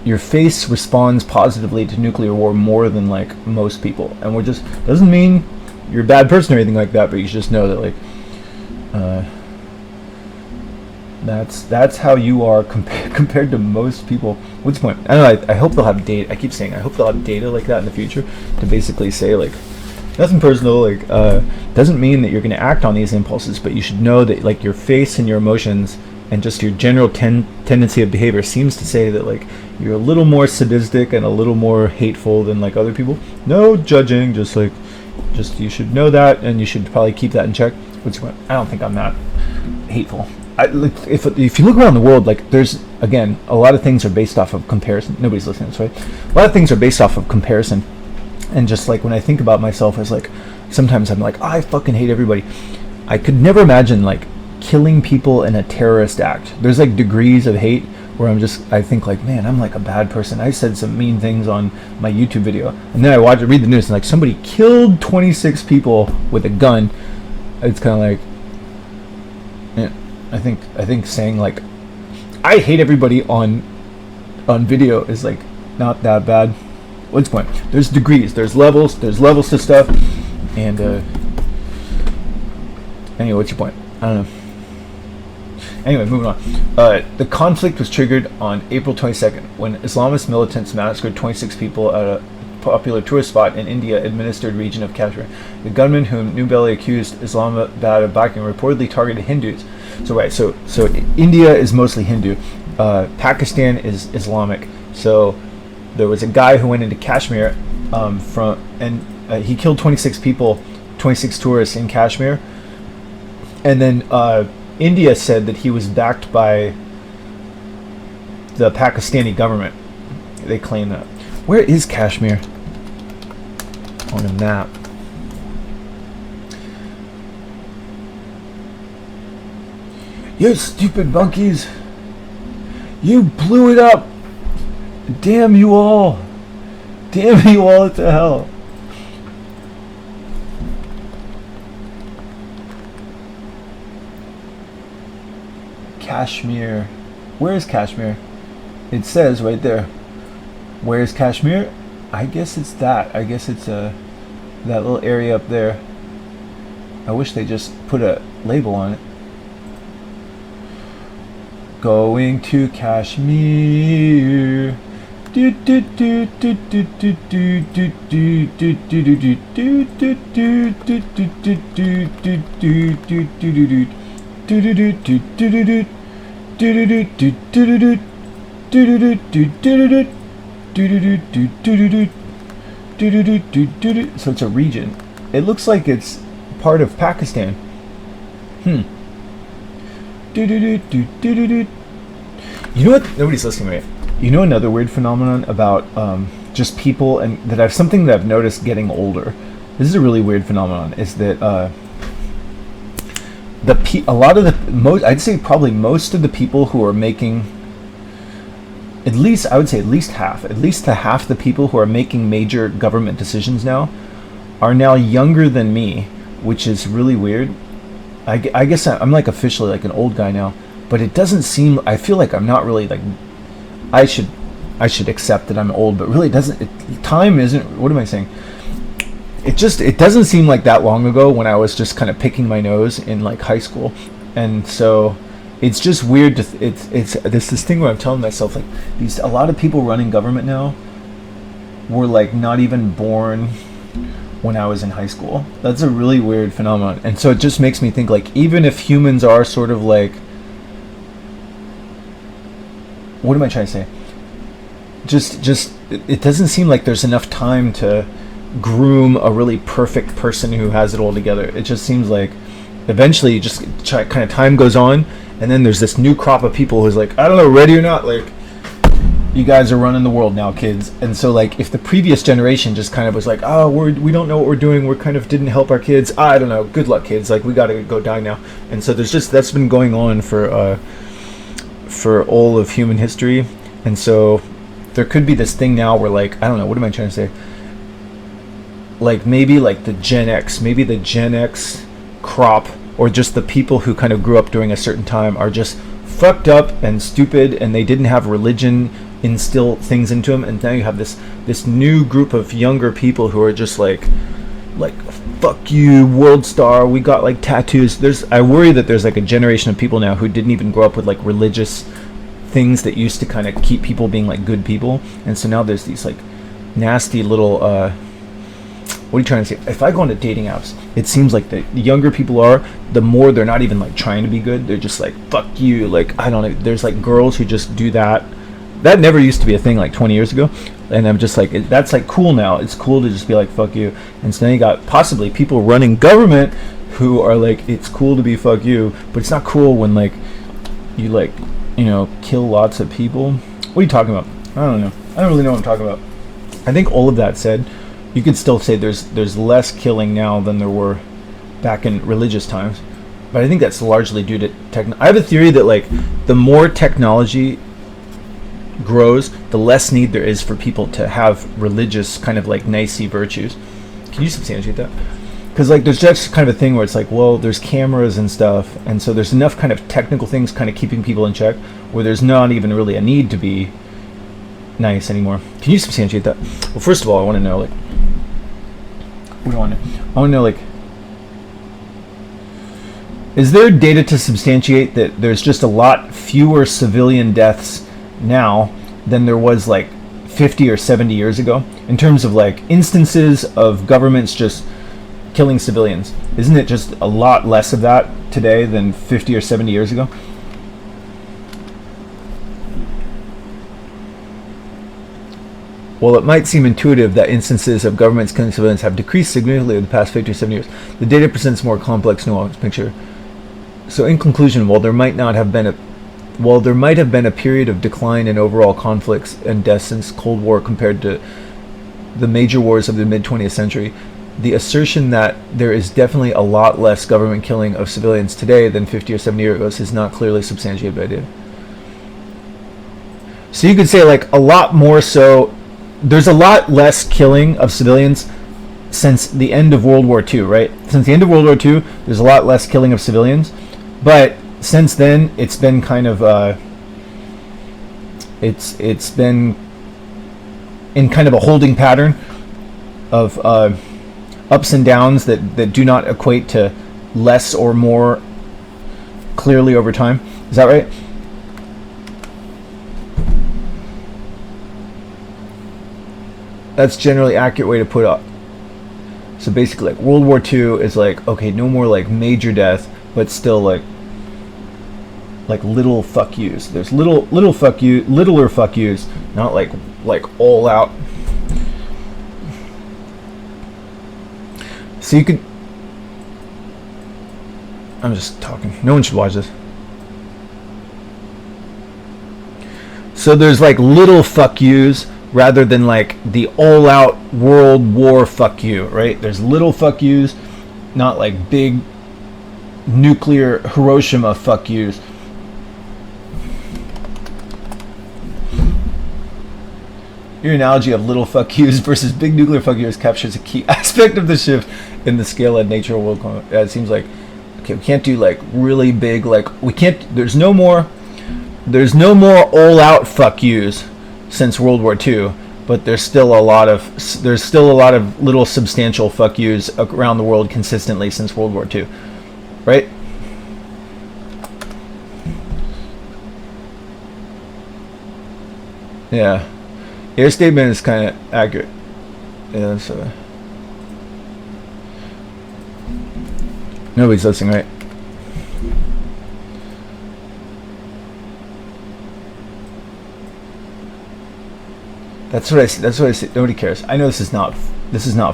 your face responds positively to nuclear war more than like most people. And doesn't mean you're a bad person or anything like that, but you should just know that like, that's how you are compared to most people. What's the point? I don't know. I hope they'll have data. I keep saying I hope they'll have data like that in the future to basically say like, nothing personal, like doesn't mean that you're going to act on these impulses, but you should know that like your face and your emotions and just your general tendency of behavior seems to say that like you're a little more sadistic and a little more hateful than like other people. No judging, just you should know that, and you should probably keep that in check. I don't think I'm that hateful. If you look around the world, like there's again a lot of things are based off of comparison. Nobody's listening to this, right? A lot of things are based off of comparison. And just like when I think about myself as like, sometimes I'm like, I fucking hate everybody. I could never imagine like killing people in a terrorist act. There's like degrees of hate where I think like, man, I'm like a bad person. I said some mean things on my YouTube video. And then I read the news and like somebody killed 26 people with a gun. It's kind of like, yeah, I think saying like, I hate everybody on video is like not that bad. What's the point? There's degrees, there's levels to stuff, and anyway, what's your point? I don't know. Anyway, moving on. The conflict was triggered on April 22nd when Islamist militants massacred 26 people at a popular tourist spot in India-administered region of Kashmir. The gunman, whom New Delhi accused Islamabad of backing, reportedly targeted Hindus. So India is mostly Hindu. Pakistan is Islamic. So there was a guy who went into Kashmir he killed 26 people, 26 tourists in Kashmir. And then India said that he was backed by the Pakistani government. They claim that. Where is Kashmir on a map? You stupid monkeys! You blew it up! Damn you all! Damn you all to hell! Kashmir. Where is Kashmir? It says right there. Where is Kashmir? I guess it's that. I guess it's that little area up there. I wish they just put a label on it. Going to Kashmir. do do do do do do do do do do do do do do do do do. So it's a region. It looks like it's part of Pakistan. You know what? Nobody's listening, right? You know another weird phenomenon about just people, and that I've something that I've noticed getting older. This is a really weird phenomenon. Is that I'd say probably most of the people who are making, at least half the people who are making major government decisions now are now younger than me, which is really weird. I guess I'm like officially like an old guy now, but it doesn't seem. I feel like I'm not really like. I should accept that I'm old, but really it doesn't. Time isn't. What am I saying? It doesn't seem like that long ago when I was just kind of picking my nose in like high school, and so it's just weird to. It's this thing where I'm telling myself like a lot of people running government now were like not even born when I was in high school. That's a really weird phenomenon. And so it just makes me think like, even if humans are sort of like, what am I trying to say? Just it doesn't seem like there's enough time to groom a really perfect person who has it all together. It just seems like eventually just kind of time goes on, and then there's this new crop of people who's like, I don't know, ready or not, like, you guys are running the world now, kids. And so like, if the previous generation just kind of was like, oh, we don't know what we're doing, we're kind of didn't help our kids, I don't know, good luck kids, like we gotta go die now. And so there's just, that's been going on for all of human history. And so there could be this thing now where like, I don't know, what am I trying to say, like maybe like the Gen X crop, or just the people who kind of grew up during a certain time, are just fucked up and stupid, and they didn't have religion instill things into them, and now you have this new group of younger people who are just like fuck you, world star, we got like tattoos. I worry that there's like a generation of people now who didn't even grow up with like religious things that used to kind of keep people being like good people, and so now there's these like nasty little what are you trying to say? If I go into dating apps, it seems like the younger people are, the more they're not even like trying to be good. They're just like, fuck you. Like, I don't know. There's like girls who just do that. That never used to be a thing like 20 years ago. And I'm just like, that's like cool now. It's cool to just be like, fuck you. And so then you got possibly people running government who are like, it's cool to be fuck you, but it's not cool when like you like, you know, kill lots of people. What are you talking about? I don't know. I don't really know what I'm talking about. I think all of that said, you could still say there's less killing now than there were back in religious times, but I think that's largely due to I have a theory that like the more technology grows, the less need there is for people to have religious kind of like nicey virtues. Can you substantiate that? Because like there's just kind of a thing where it's like, well, there's cameras and stuff, and so there's enough kind of technical things kind of keeping people in check where there's not even really a need to be nice anymore. Can you substantiate that? Well, first of all, I want to know like, what do I want to know? I want to know like, is there data to substantiate that there's just a lot fewer civilian deaths now than there was like 50 or 70 years ago in terms of like instances of governments just killing civilians? Isn't it just a lot less of that today than 50 or 70 years ago? While it might seem intuitive that instances of governments killing civilians have decreased significantly over the past 50 or 70 years, the data presents a more complex, nuanced picture. So in conclusion, while there might have been a period of decline in overall conflicts and deaths since Cold War compared to the major wars of the mid-20th century, the assertion that there is definitely a lot less government killing of civilians today than 50 or 70 years ago is not clearly substantiated by data. So you could say like a lot more so. There's a lot less killing of civilians since the end of World War II, right? Since the end of World War II, there's a lot less killing of civilians. But since then, it's been kind of it's been in kind of a holding pattern of ups and downs that do not equate to less or more clearly over time. Is that right? That's generally accurate way to put it. So basically, like World War II is like, okay, no more like major death, but still like like little fuck yous. There's little fuck you, littler fuck yous, not like all out. So you could. I'm just talking. No one should watch this. So there's like little fuck yous rather than like the all out world war fuck you, right? There's little fuck yous, not like big nuclear Hiroshima fuck yous. Your analogy of little fuck yous versus big nuclear fuck yous captures a key aspect of the shift in the scale of nature world. It seems like, okay, we can't do like really big, like we can't, there's no more all out fuck yous since World War II, but there's still a lot of little substantial fuck yous around the world consistently since World War II, right? Yeah. Your statement is kind of accurate. Yeah, so nobody's listening, right? That's what I say. Nobody cares. I know this is not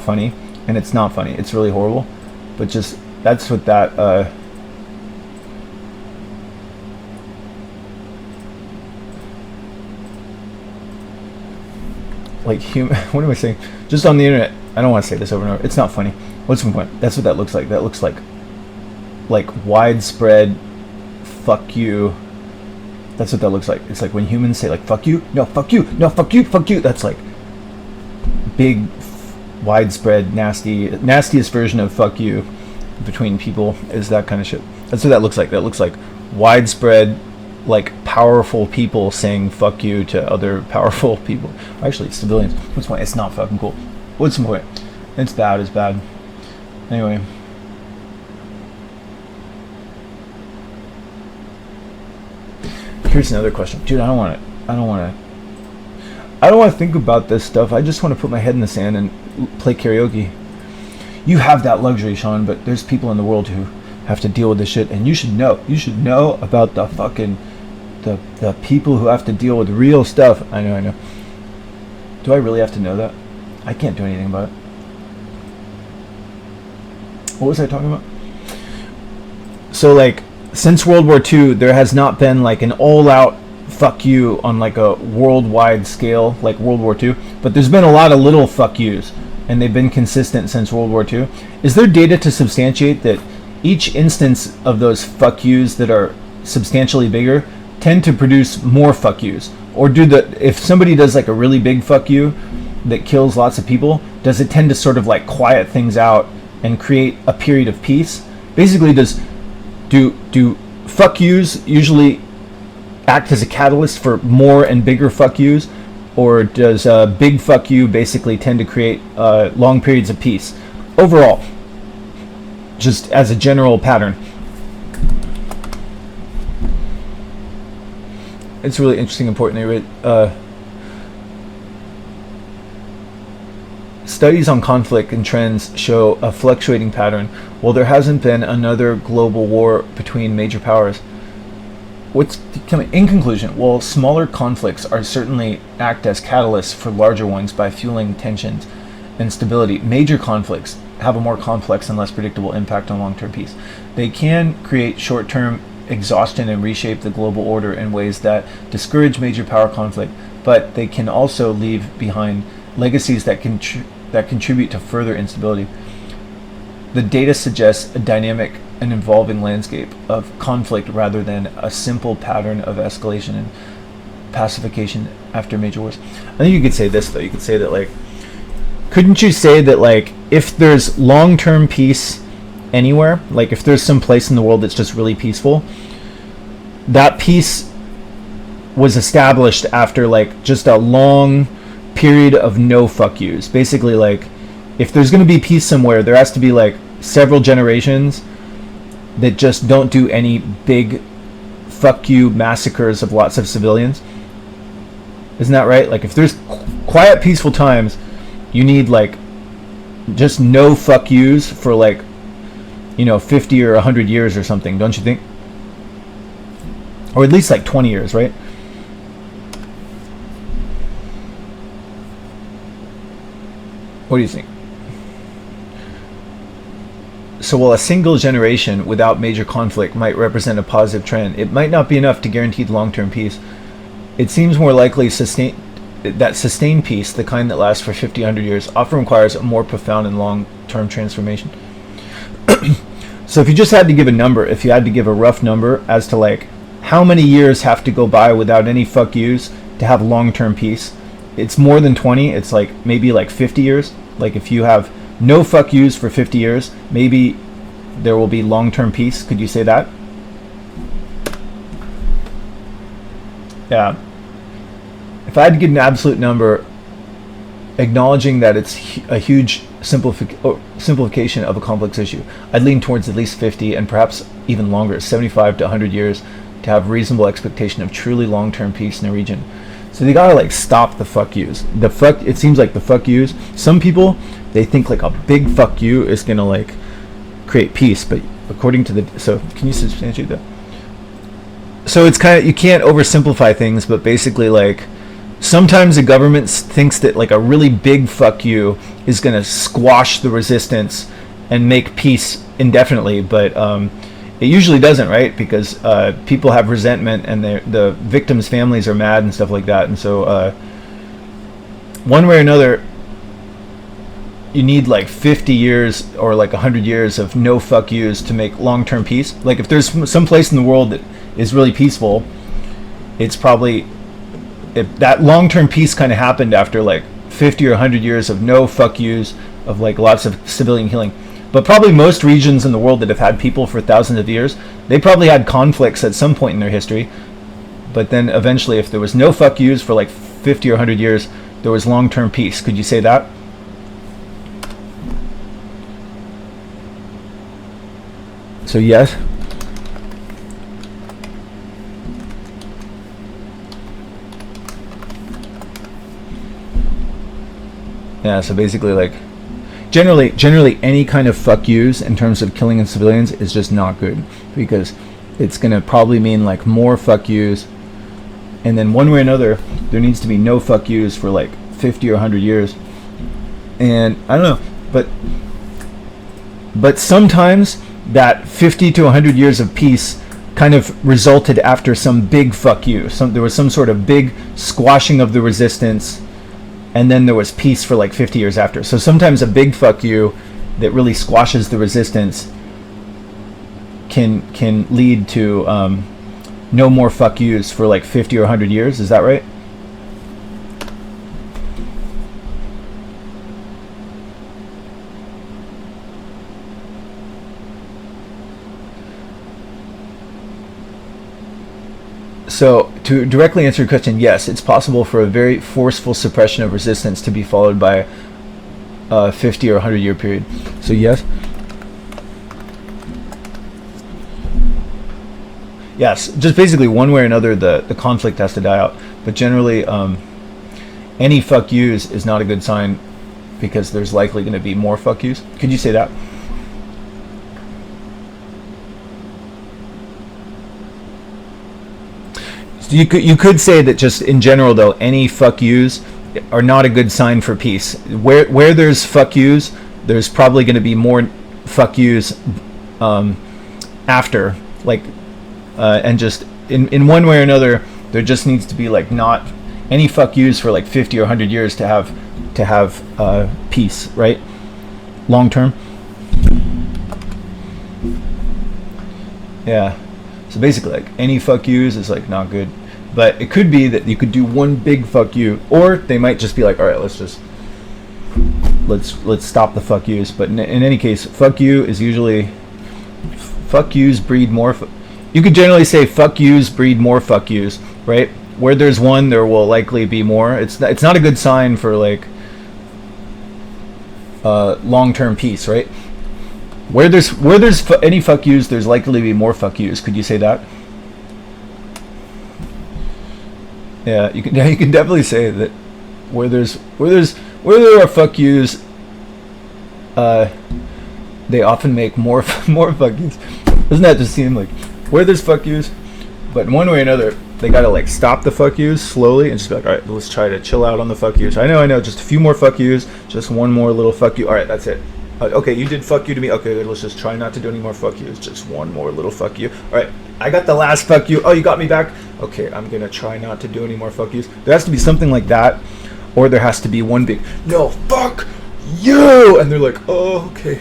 funny, and it's not funny. It's really horrible, but just that's what that. Like human. What am I saying? Just on the internet. I don't want to say this over and over. It's not funny. What's my point? That's what that looks like. That looks like widespread fuck you. That's what that looks like. It's like when humans say like fuck you, no fuck you, no fuck you, fuck you. That's like big, widespread, nastiest version of fuck you between people is that kind of shit. That's what that looks like. That looks like widespread, like powerful people saying fuck you to other powerful people. Actually, it's civilians. What's the point? It's not fucking cool. What's the point? It's bad. It's bad. Anyway. Here's another question. Dude, I don't want to think about this stuff. I just want to put my head in the sand and play karaoke. You have that luxury, Sean, but there's people in the world who have to deal with this shit, and you should know. You should know about the fucking the people who have to deal with real stuff. I know. Do I really have to know that? I can't do anything about it. What was I talking about? So like since World War II, there has not been like an all-out fuck you on like a worldwide scale like World War II, but there's been a lot of little fuck yous, and they've been consistent since World War II. Is there data to substantiate that each instance of those fuck yous that are substantially bigger tend to produce more fuck yous? Or if somebody does like a really big fuck you that kills lots of people, does it tend to sort of like quiet things out and create a period of peace? Basically, do fuck yous usually act as a catalyst for more and bigger fuck yous, or does a big fuck you basically tend to create long periods of peace overall, just as a general pattern? It's really interesting, important. Studies on conflict and trends show a fluctuating pattern. While there hasn't been another global war between major powers, in conclusion, while smaller conflicts are certainly act as catalysts for larger ones by fueling tensions and stability, major conflicts have a more complex and less predictable impact on long-term peace. They can create short-term exhaustion and reshape the global order in ways that discourage major power conflict, but they can also leave behind legacies that contribute to further instability. The data suggests a dynamic and evolving landscape of conflict rather than a simple pattern of escalation and pacification after major wars. I think you could say this though. You could say that like, couldn't you say that like if there's long-term peace anywhere, like if there's some place in the world that's just really peaceful, that peace was established after like just a long period of no fuck yous. Basically, like if there's going to be peace somewhere, there has to be like several generations that just don't do any big fuck you massacres of lots of civilians. Isn't that right? Like if there's quiet, peaceful times, you need like just no fuck yous for like 50 or 100 years or something, don't you think? or at least like 20 years, right? What do you think? So while a single generation without major conflict might represent a positive trend, it might not be enough to guarantee long-term peace. It seems more likely that sustained peace, the kind that lasts for 50, 100 years, often requires a more profound and long-term transformation. So if you just had to give a number, if you had to give a rough number as to like how many years have to go by without any fuck yous to have long-term peace, it's more than 20. It's like maybe like 50 years. Like if you have no fuck yous for 50 years, maybe there will be long-term peace. Could you say that? Yeah. If I had to give an absolute number, acknowledging that it's a huge simplification of a complex issue, I'd lean towards at least 50 and perhaps even longer, 75 to 100 years, to have reasonable expectation of truly long-term peace in a region. So they gotta like stop the fuck yous. It seems like the fuck yous, some people, they think like a big fuck you is gonna like create peace, but according to so can you substantiate that? So it's kind of, you can't oversimplify things, but basically like sometimes the government thinks that like a really big fuck you is gonna squash the resistance and make peace indefinitely, but it usually doesn't, right? Because people have resentment and the victims' families are mad and stuff like that. And so one way or another, you need like 50 years or like 100 years of no fuck yous to make long-term peace. Like if there's some place in the world that is really peaceful, it's probably, if that long-term peace kind of happened after like 50 or 100 years of no fuck yous, of like lots of civilian killing. But probably most regions in the world that have had people for thousands of years, they probably had conflicts at some point in their history. But then eventually, if there was no fuck yous for like 50 or 100 years, there was long-term peace. Could you say that? So yes. Yeah, so basically like generally any kind of fuck yous in terms of killing in civilians is just not good, because it's gonna probably mean like more fuck yous, and then one way or another there needs to be no fuck yous for like 50 or 100 years. And I don't know, but sometimes that 50 to 100 years of peace kind of resulted after some big fuck you. There was some sort of big squashing of the resistance, and then there was peace for like 50 years after. So sometimes a big fuck you that really squashes the resistance can lead to no more fuck yous for like 50 or 100 years. Is that right? So to directly answer your question, yes, it's possible for a very forceful suppression of resistance to be followed by a 50 or 100 year period. So yes. Yes, just basically one way or another the conflict has to die out. But generally any fuck yous is not a good sign, because there's likely going to be more fuck yous. Could you say that? You could say that just in general though, any fuck yous are not a good sign for peace. Where there's fuck yous, there's probably going to be more fuck yous after, like and just in one way or another, there just needs to be like not any fuck yous for like 50 or 100 years to have peace, right? Long term. Yeah. So basically, like any fuck yous is like not good. But it could be that you could do one big fuck you, or they might just be like, all right, let's stop the fuck yous. But in any case, fuck you is usually, fuck yous breed more. You could generally say fuck yous breed more fuck yous, right? Where there's one, there will likely be more. It's not a good sign for like long-term peace, right? Where there's any fuck yous, there's likely to be more fuck yous. Could you say that? Yeah, you can definitely say that where there are fuck yous, they often make more fuck yous. Doesn't that just seem like where there's fuck yous, But in one way or another, they gotta like stop the fuck yous slowly and just be like, all right, let's try to chill out on the fuck yous. I know, just a few more fuck yous, just one more little fuck you. All right, that's it. Okay, you did fuck you to me. Okay, good, let's just try not to do any more fuck yous. Just one more little fuck you. All right, I got the last fuck you. Oh, you got me back. Okay, I'm gonna try not to do any more fuck yous. There has to be something like that, or there has to be one big no fuck you, and they're like, oh, okay,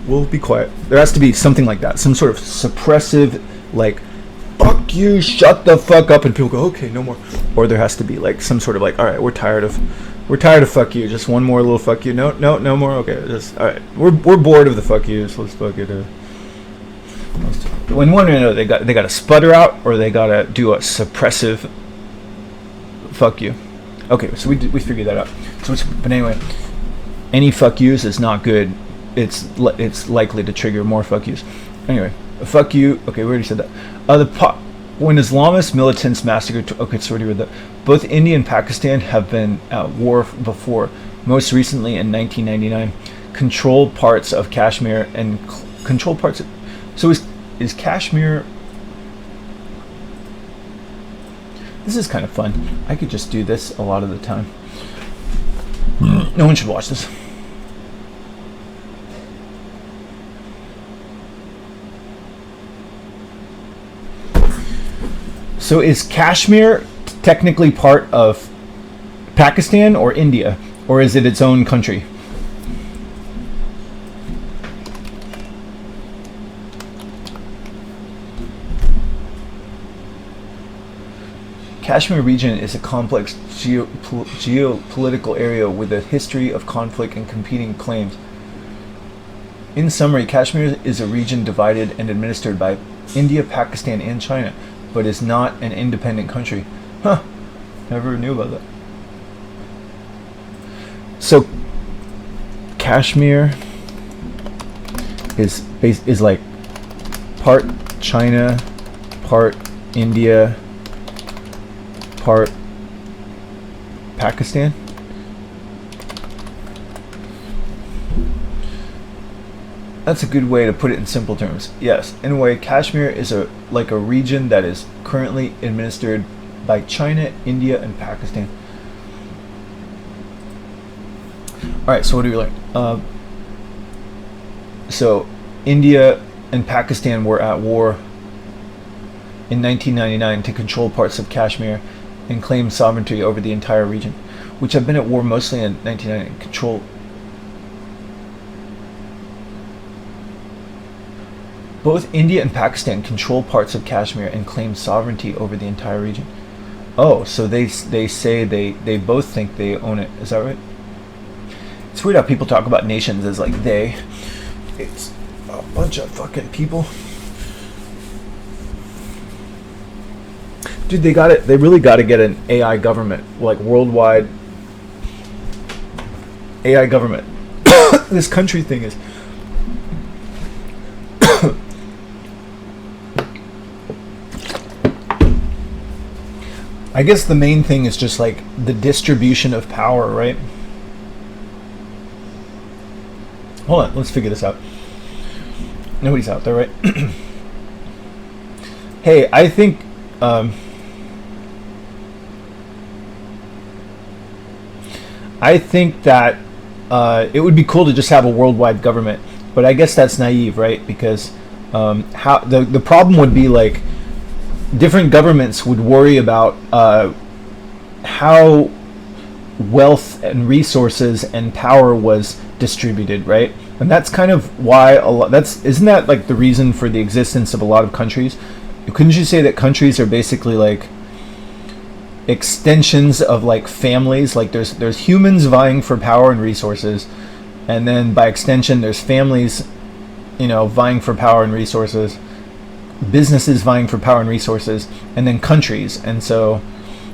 we'll be quiet. There has to be something like that, some sort of suppressive, like, fuck you, shut the fuck up, and people go, okay, no more. Or there has to be like some sort of like, all right, we're tired of fuck you, just one more little fuck you. No more. Okay, just all right, we're bored of the fuck yous, let's fuck it. When one or another, they got to sputter out, or they got to do a suppressive fuck you. Okay, so we figured that out. But anyway, any fuck yous is not good. It's likely to trigger more fuck yous. Anyway, fuck you. Okay, we already said that. When Islamist militants massacred. Okay, so already read that. Both India and Pakistan have been at war before. Most recently in 1999, controlled parts of Kashmir and controlled parts. So is Kashmir? This is kind of fun. I could just do this a lot of the time. No one should watch this. So is Kashmir technically part of Pakistan or India, or is it its own country? Kashmir region is a complex geopolitical area with a history of conflict and competing claims. In summary, Kashmir is a region divided and administered by India, Pakistan, and China, but is not an independent country. Huh. Never knew about that. So Kashmir is like part China, part India, part Pakistan. That's a good way to put it in simple terms. Yes, in a way, Kashmir is a region that is currently administered by China, India, and Pakistan. All right, so what do we learn? So India and Pakistan were at war in 1999 to control parts of Kashmir and claim sovereignty over the entire region, which have been at war mostly in 1999. Control. Both India and Pakistan control parts of Kashmir and claim sovereignty over the entire region. Oh, so they say they both think they own it. Is that right? It's weird how people talk about nations as like they. It's a bunch of fucking people. Dude, they really got to get an AI government, like worldwide AI government. This country thing is I guess the main thing is just like the distribution of power, right? Hold on, let's figure this out. Nobody's out there, right? Hey, I think that it would be cool to just have a worldwide government, but I guess that's naive, right? Because how the problem would be like different governments would worry about how wealth and resources and power was distributed, right? And that's kind of why isn't that like the reason for the existence of a lot of countries? Couldn't you say that countries are basically like extensions of like families? Like there's humans vying for power and resources, and then by extension there's families, vying for power and resources, businesses vying for power and resources, and then countries. And so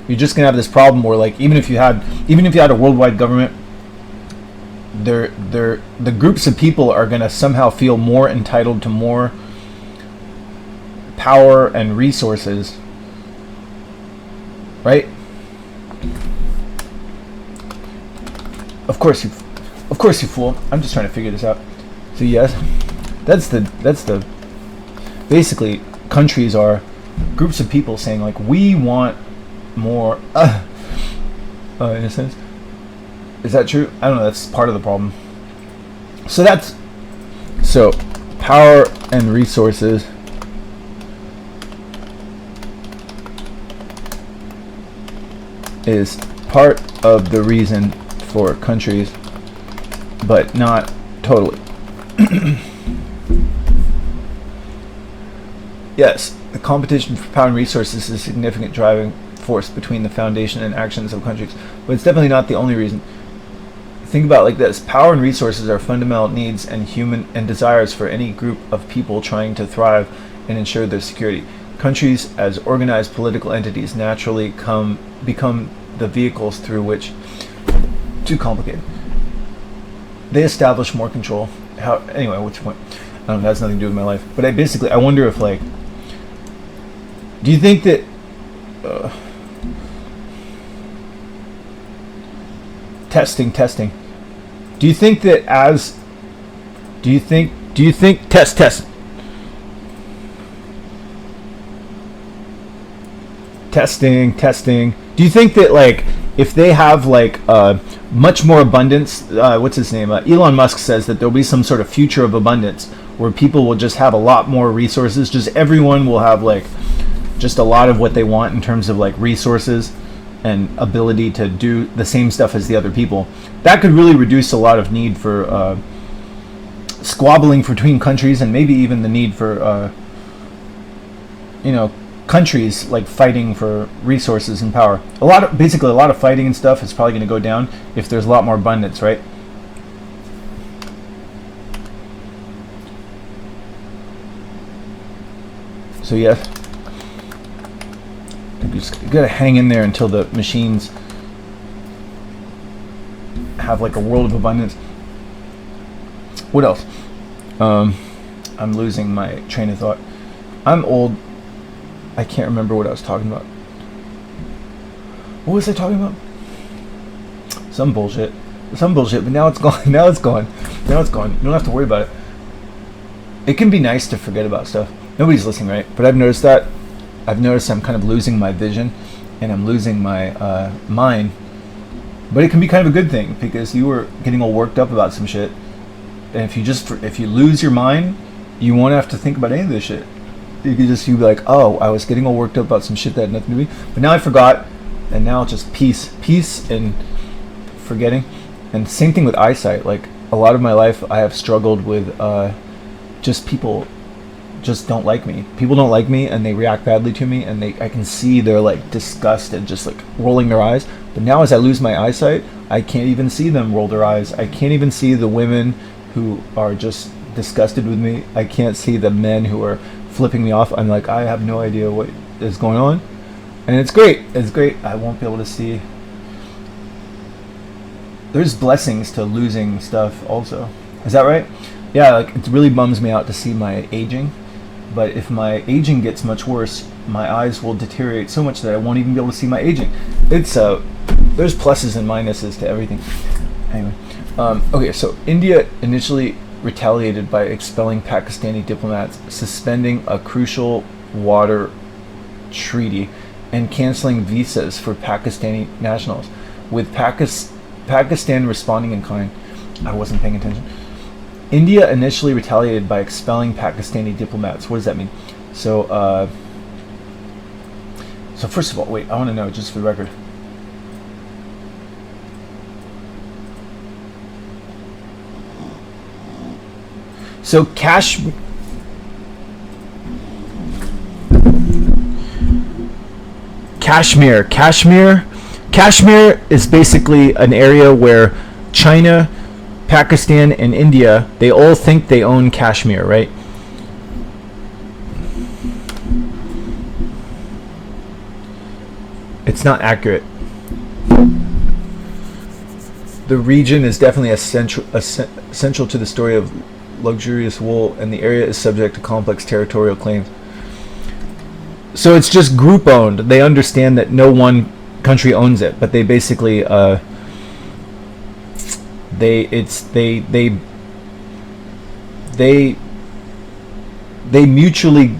you're just gonna have this problem where like even if you had a worldwide government, the groups of people are gonna somehow feel more entitled to more power and resources, right? Of course you fool. I'm just trying to figure this out. So yes, that's the basically countries are groups of people saying like, we want more, in a sense. Is that true? I don't know. That's part of the problem. So power and resources is part of the reason for countries, but not totally. Yes, the competition for power and resources is a significant driving force between the foundation and actions of countries, but it's definitely not the only reason. Think about it like this: power and resources are fundamental needs and human and desires for any group of people trying to thrive and ensure their security. Countries, as organized political entities, naturally become the vehicles through which, too complicated, they establish more control. Anyway, what's your point? I don't know, that has nothing to do with my life. But I wonder if, like, do you think that testing. Do you think that do you think test testing. Do you think that, like, if they have like much more abundance, what's his name? Elon Musk says that there'll be some sort of future of abundance where people will just have a lot more resources. Just everyone will have like just a lot of what they want in terms of like resources and ability to do the same stuff as the other people. That could really reduce a lot of need for squabbling between countries, and maybe even the need for countries like fighting for resources and power. A lot of fighting and stuff is probably going to go down if there's a lot more abundance, right? So yeah, you just gotta hang in there until the machines have like a world of abundance. What else? I'm losing my train of thought. I'm old. I can't remember what I was talking about. What was I talking about? Some bullshit, but now it's gone. Now it's gone. You don't have to worry about it. It can be nice to forget about stuff. Nobody's listening, right? But I've noticed I'm kind of losing my vision, and I'm losing my mind. But it can be kind of a good thing, because you were getting all worked up about some shit, and if you lose your mind, you won't have to think about any of this shit. You could just be like, oh, I was getting all worked up about some shit that had nothing to do with me, but now I forgot, and now it's just peace and forgetting. And same thing with eyesight. Like, a lot of my life I have struggled with just people just don't like me. People don't like me, and they react badly to me, and I can see they're like disgusted, just like rolling their eyes. But now as I lose my eyesight, I can't even see them roll their eyes. I can't even see the women who are just disgusted with me. I can't see the men who are flipping me off. I'm like, I have no idea what is going on, and it's great. I won't be able to see. There's blessings to losing stuff also. Is that right? Yeah, like, it really bums me out to see my aging, but if my aging gets much worse, my eyes will deteriorate so much that I won't even be able to see my aging. It's there's pluses and minuses to everything. Anyway, okay, so India initially retaliated by expelling Pakistani diplomats, suspending a crucial water treaty, and canceling visas for Pakistani nationals, with Pakistan responding in kind. I wasn't paying attention. India initially retaliated by expelling Pakistani diplomats. What does that mean? So first of all, wait, I want to know, just for the record. So Kashmir is basically an area where China, Pakistan, and India, they all think they own Kashmir, right? It's not accurate. The region is definitely essential to the story of luxurious wool, and the area is subject to complex territorial claims. So it's just group owned. They understand that no one country owns it, but they basically they mutually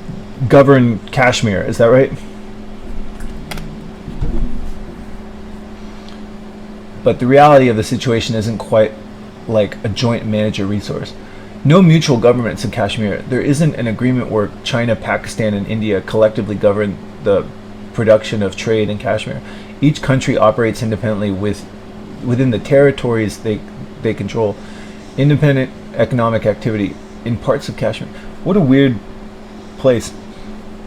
govern Kashmir. Is that right? But the reality of the situation isn't quite like a joint manager resource. No mutual governments in Kashmir. There isn't an agreement where China, Pakistan, and India collectively govern the production of trade in Kashmir. Each country operates independently within the territories they control. Independent economic activity in parts of Kashmir. What a weird place.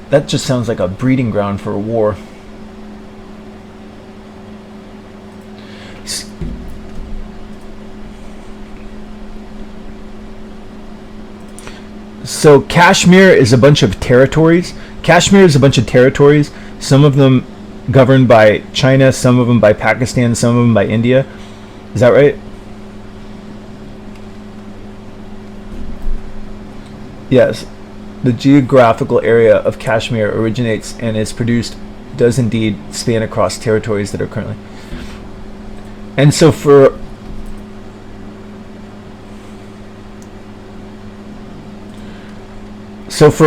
That just sounds like a breeding ground for a war. So Kashmir is a bunch of territories. Kashmir is a bunch of territories. Some of them governed by China, some of them by Pakistan, some of them by India. Is that right? Yes. The geographical area of Kashmir originates and is produced does indeed span across territories that are currently. And so for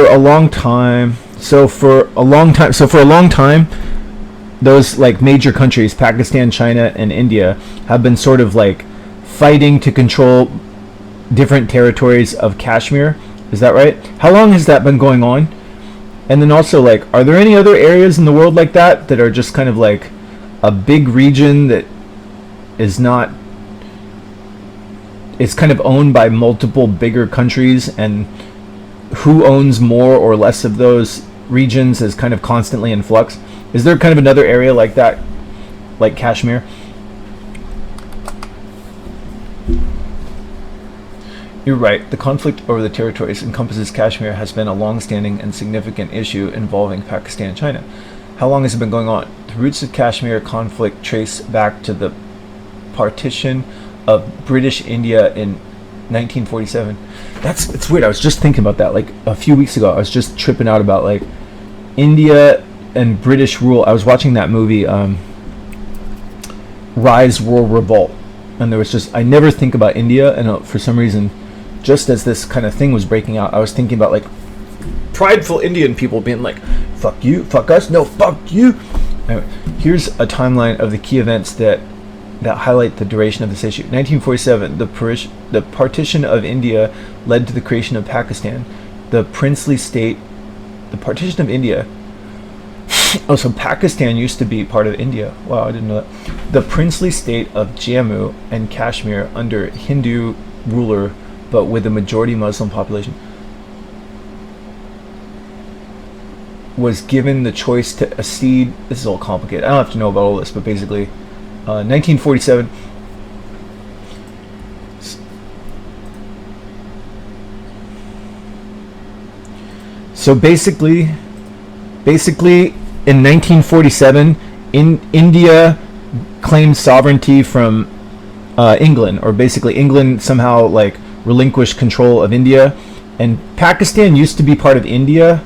a long time, those like major countries, Pakistan, China, and India, have been sort of like fighting to control different territories of Kashmir. Is that right? How long has that been going on? And then also, like, are there any other areas in the world like that are just kind of like a big region that is not, it's kind of owned by multiple bigger countries, and who owns more or less of those regions is kind of constantly in flux? Is there kind of another area like that, like Kashmir? You're right. The conflict over the territories encompasses Kashmir has been a long-standing and significant issue involving Pakistan and China. How long has it been going on? The roots of Kashmir conflict trace back to the partition of British India in 1947. It's weird. I was just thinking about that like a few weeks ago. I was just tripping out about like India and British rule. I was watching that movie Rise, War, Revolt, and there was just, I never think about India, and for some reason, just as this kind of thing was breaking out, I was thinking about like prideful Indian people being like, fuck you, fuck us, no, fuck you. Anyway, here's a timeline of the key events that highlight the duration of this issue. 1947, the partition of India led to the creation of Pakistan. The partition of India. Oh, so Pakistan used to be part of India. Wow, I didn't know that. The princely state of Jammu and Kashmir under Hindu ruler, but with a majority Muslim population, was given the choice to accede. This is all complicated. I don't have to know about all this, but basically, 1947. So basically, in 1947, India claimed sovereignty from England, or basically England somehow like relinquished control of India, and Pakistan used to be part of India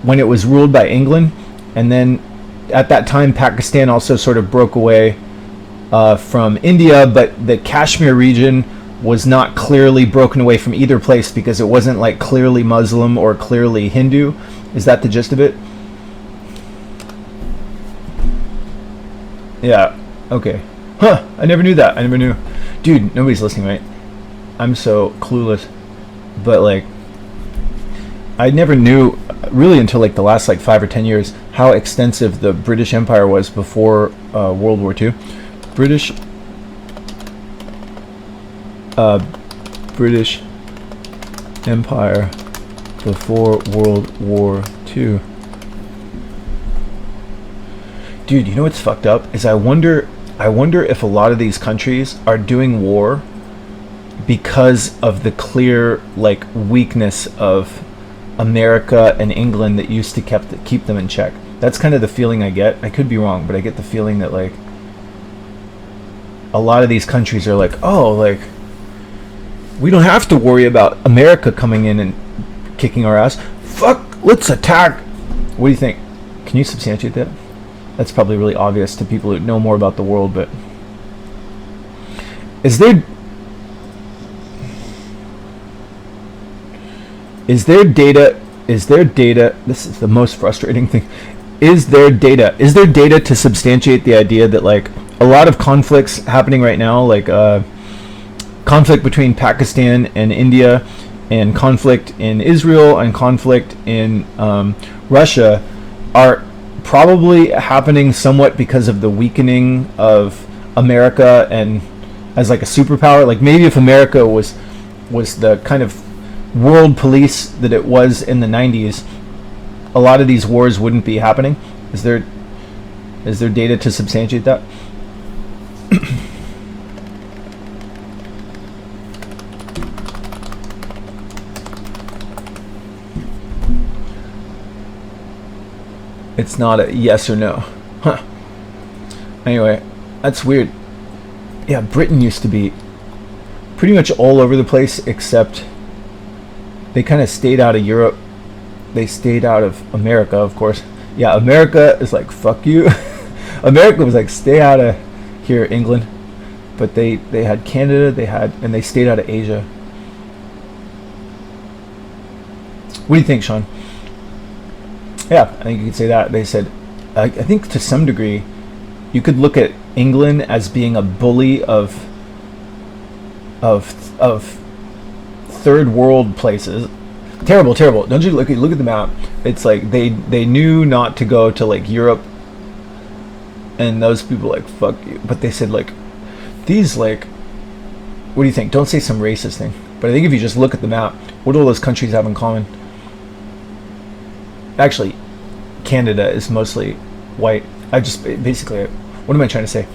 when it was ruled by England, and then at that time Pakistan also sort of broke away from India, but the Kashmir region was not clearly broken away from either place because it wasn't like clearly Muslim or clearly Hindu. Is that the gist of it? Yeah, okay. Huh, I never knew that. I never knew. Dude, nobody's listening, right? I'm so clueless. But like, I never knew really until like the last like 5 or 10 years how extensive the British Empire was before World War II. British Empire before World War II. Dude, you know what's fucked up is I wonder if a lot of these countries are doing war because of the clear like weakness of America and England that used to keep them in check. That's kind of the feeling I get. I could be wrong, but I get the feeling that like a lot of these countries are like, oh, like we don't have to worry about America coming in and kicking our ass. Fuck, let's attack. What do you think? Can you substantiate that? That's probably really obvious to people who know more about the world, but is there data is there data? This is the most frustrating thing. Is there data? Is there data to substantiate the idea that like a lot of conflicts happening right now, like conflict between Pakistan and India, and conflict in Israel, and conflict in Russia, are probably happening somewhat because of the weakening of America and as like a superpower? Like maybe if America was the kind of world police that it was in the 90s, a lot of these wars wouldn't be happening. Is there data to substantiate that? It's not a yes or no. Huh. Anyway, that's weird. Yeah, Britain used to be pretty much all over the place, except they kind of stayed out of Europe. They stayed out of America, of course. Yeah, America is like, fuck you. America was like, stay out of here, England. But they had Canada, and they stayed out of Asia. What do you think, Sean? Yeah, I think you could say that. They said, I think to some degree, you could look at England as being a bully of third world places. Terrible. Don't you look at the map? It's like they knew not to go to like Europe, and those people like, fuck you. But they said like these like, what do you think? Don't say some racist thing. But I think if you just look at the map, what do all those countries have in common? Actually, Canada is mostly white. I just basically, what am I trying to say?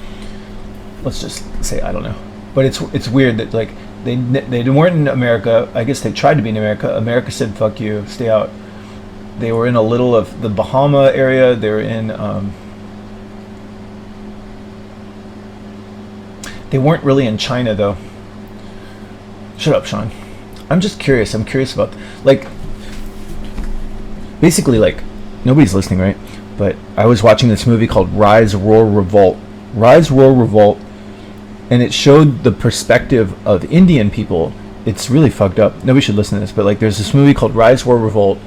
Let's just say I don't know. But it's weird that like they weren't in America. I guess they tried to be in America. America said fuck you, stay out. They were in a little of the Bahama area. They were in. They weren't really in China though. Shut up, Sean. I'm just curious. I'm curious about like. Basically, like, nobody's listening, right? But I was watching this movie called Rise, Roar, Revolt. Rise, Roar, Revolt. And it showed the perspective of Indian people. It's really fucked up. Nobody should listen to this. But, like, there's this movie called Rise, Roar, Revolt.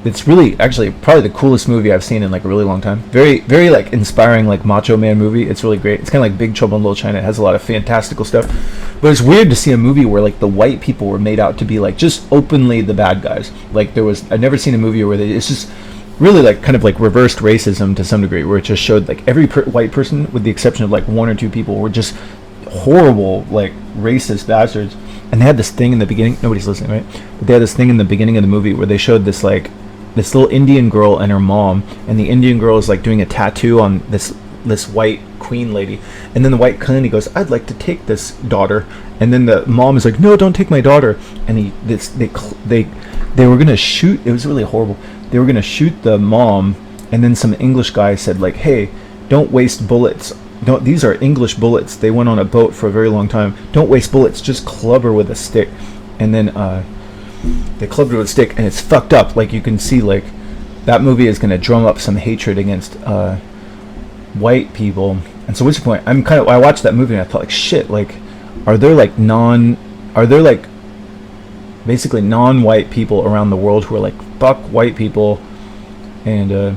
It's really, actually, probably the coolest movie I've seen in, like, a really long time. Very, very, like, inspiring, like, macho man movie. It's really great. It's kind of like Big Trouble in Little China. It has a lot of fantastical stuff. But it's weird to see a movie where, like, the white people were made out to be, like, just openly the bad guys. Like, I've never seen a movie where it's just really, like, kind of, like, reversed racism to some degree, where it just showed, like, every white person, with the exception of, like, one or two people, were just horrible, like, racist bastards. And they had this thing in the beginning. Nobody's listening, right? But they had this thing in the beginning of the movie where they showed this, like, this little Indian girl and her mom, and the Indian girl is like doing a tattoo on this white queen lady, and then the white queen goes, I'd like to take this daughter, and then the mom is like, no, don't take my daughter, and they were gonna shoot. It was really horrible. They were gonna shoot the mom, and then some English guy said like, hey, don't waste bullets. Don't, these are English bullets. They went on a boat for a very long time. Don't waste bullets. Just club her with a stick, and then they clubbed her with a stick, and it's fucked up. Like, you can see, like, that movie is going to drum up some hatred against white people. And so what's the point? I watched that movie and I thought, like, shit, like, are there basically non-white people around the world who are like, fuck white people? And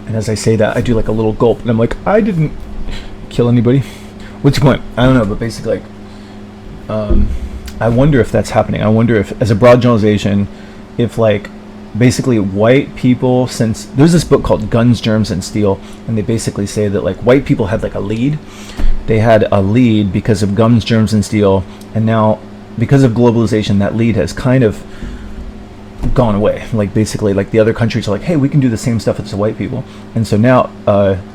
as I say that, I do like a little gulp, and I'm like, I didn't kill anybody. What's the point? I don't know, but basically, like, I wonder if that's happening. I wonder if, as a broad generalization, if, like, basically white people, since there's this book called Guns, Germs, and Steel, and they basically say that, like, white people had, like, a lead. They had a lead because of Guns, Germs, and Steel, and now, because of globalization, that lead has kind of gone away. Like, basically, like, the other countries are like, hey, we can do the same stuff as the white people. And so now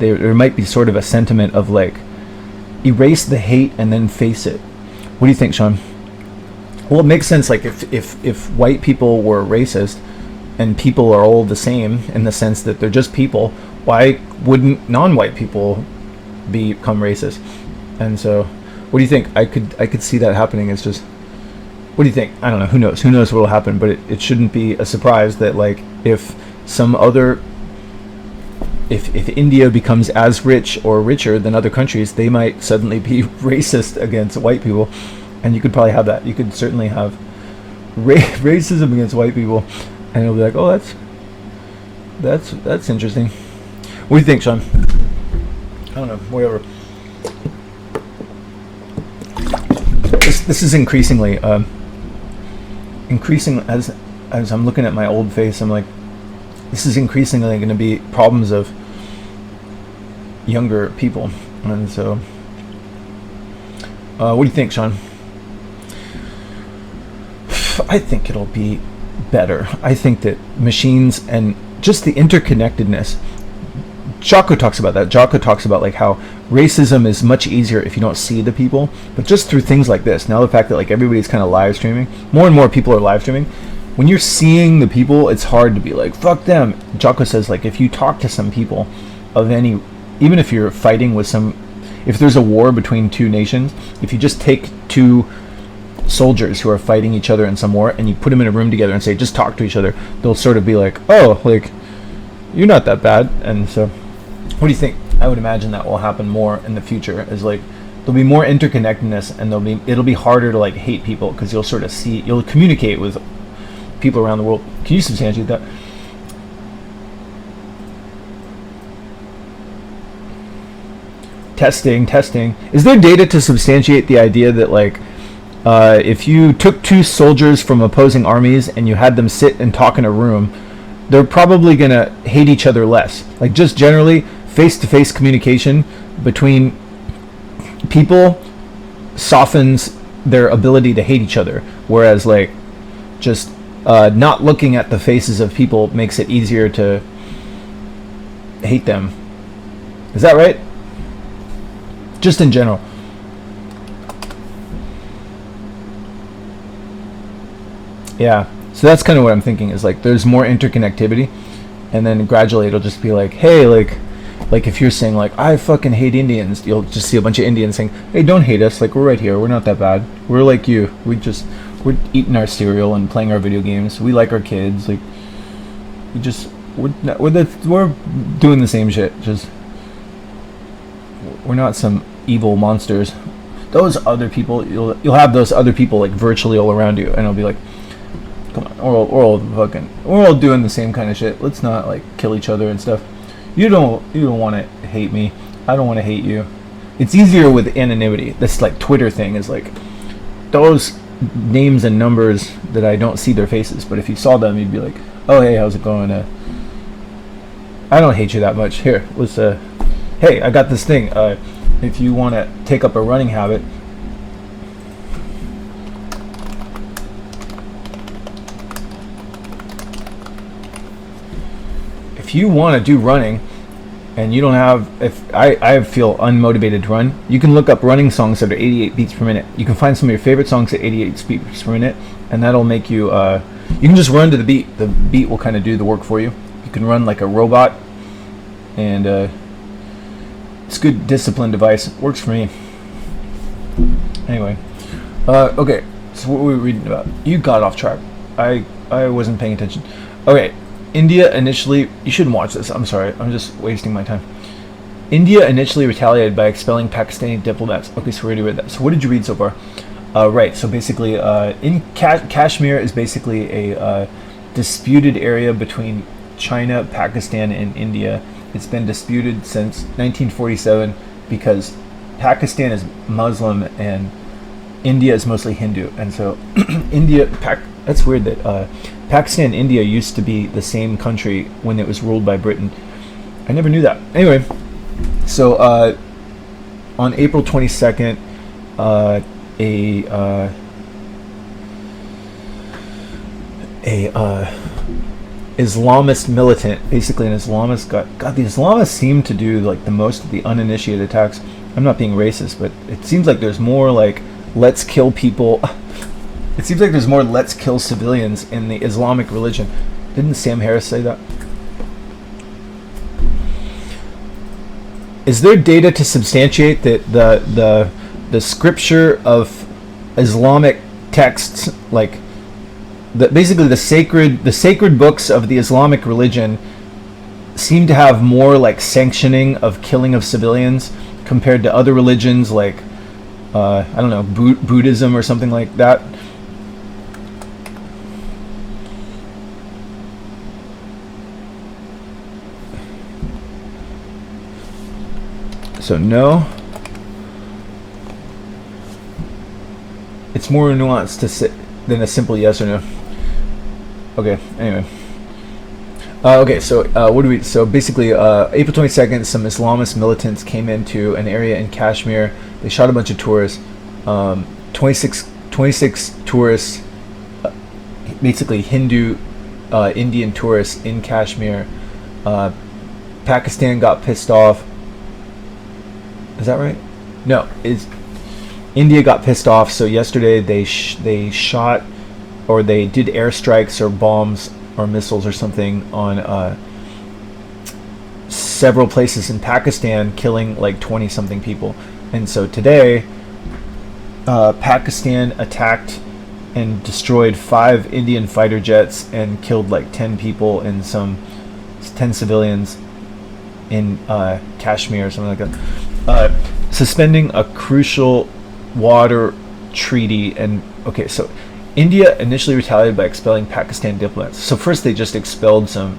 there might be sort of a sentiment of, like, erase the hate and then face it. What do you think, Sean? Well, it makes sense. Like, if white people were racist and people are all the same in the sense that they're just people, why wouldn't non-white people become racist? And so, what do you think? I could see that happening. It's just, what do you think? I don't know. Who knows what will happen? But it shouldn't be a surprise that, like, if India becomes as rich or richer than other countries, they might suddenly be racist against white people. And you could probably have that. You could certainly have racism against white people. and it'll be like, oh, that's interesting. What do you think, Sean? I don't know, whatever. This is increasingly increasing as I'm looking at my old face. I'm like, this is increasingly going to be problems of younger people, and so what do you think, Sean? I think it'll be better. I think that machines and just the interconnectedness. Jocko talks about that. Jocko talks about like how racism is much easier if you don't see the people, but just through things like this. Now the fact that like everybody's kind of live streaming, more and more people are live streaming. When you're seeing the people, it's hard to be like, fuck them. Jocko says like if you talk to some people of any, even if you're fighting with some, if there's a war between two nations, if you just take two soldiers who are fighting each other in some war and you put them in a room together and say just talk to each other, they'll sort of be like, oh, like you're not that bad. And so what do you think? I would imagine that will happen more in the future, is like there'll be more interconnectedness, and it'll be harder to like hate people because you'll sort of see, you'll communicate with people around the world. Can you substantiate that? Testing. Is there data to substantiate the idea that like if you took two soldiers from opposing armies and you had them sit and talk in a room, they're probably going to hate each other less? Like just generally, face-to-face communication between people softens their ability to hate each other, whereas like just not looking at the faces of people makes it easier to hate them. Is that right? Just in general. Yeah, so that's kind of what I'm thinking, is like there's more interconnectivity, and then gradually it'll just be like, hey, like if you're saying like I fucking hate Indians, you'll just see a bunch of Indians saying, hey, don't hate us, like we're right here, we're not that bad, we're like you, we're eating our cereal and playing our video games, we like our kids, like we're doing the same shit, just we're not some evil monsters. Those other people, you'll have those other people like virtually all around you, and it'll be like, come on, we're all doing the same kind of shit. Let's not like kill each other and stuff. You don't want to hate me. I don't want to hate you. It's easier with anonymity. This like Twitter thing is like those names and numbers that I don't see their faces, but if you saw them, you'd be like, oh hey, how's it going? I don't hate you that much. Here, let's hey, I got this thing. If you want to take up a running habit, if you want to do running and you don't have, if I feel unmotivated to run, you can look up running songs that are 88 beats per minute. You can find some of your favorite songs at 88 beats per minute, and that'll make you you can just run to the beat. The beat will kind of do the work for you. You can run like a robot, and it's a good discipline device. It works for me. Anyway, okay, so what were we reading about? You got off track. I wasn't paying attention. Okay, India initially, you shouldn't watch this, I'm sorry, I'm just wasting my time. India initially retaliated by expelling Pakistani diplomats. Okay, so we already read that. So what did you read so far? Right, so basically, in Kashmir is basically a disputed area between China, Pakistan, and India. It's been disputed since 1947 because Pakistan is Muslim and India is mostly Hindu. And so that's weird that Pakistan and India used to be the same country when it was ruled by Britain. I never knew that. Anyway, so on April 22nd, Islamist militant, basically an Islamist, God, the Islamists seem to do like the most of the uninitiated attacks. I'm not being racist, but it seems like there's more like let's kill people. It seems like there's more let's kill civilians in the Islamic religion. Didn't Sam Harris say that? Is there data to substantiate that the scripture of Islamic texts, like basically the sacred books of the Islamic religion, seem to have more like sanctioning of killing of civilians compared to other religions like I don't know, Buddhism or something like that? So no. It's more nuanced to say than a simple yes or no. Okay. Anyway. Okay. So what do we? So basically, April 22nd, some Islamist militants came into an area in Kashmir. They shot a bunch of tourists. 26 tourists, basically Hindu, Indian tourists in Kashmir. Pakistan got pissed off. Is that right? No, India got pissed off. So yesterday they shot, or they did airstrikes or bombs or missiles or something on several places in Pakistan, killing like 20 something people. And so today, Pakistan attacked and destroyed 5 Indian fighter jets and killed like 10 people and 10 civilians in Kashmir or something like that. Suspending a crucial water treaty. And okay, so India initially retaliated by expelling Pakistan diplomats. So first they just expelled some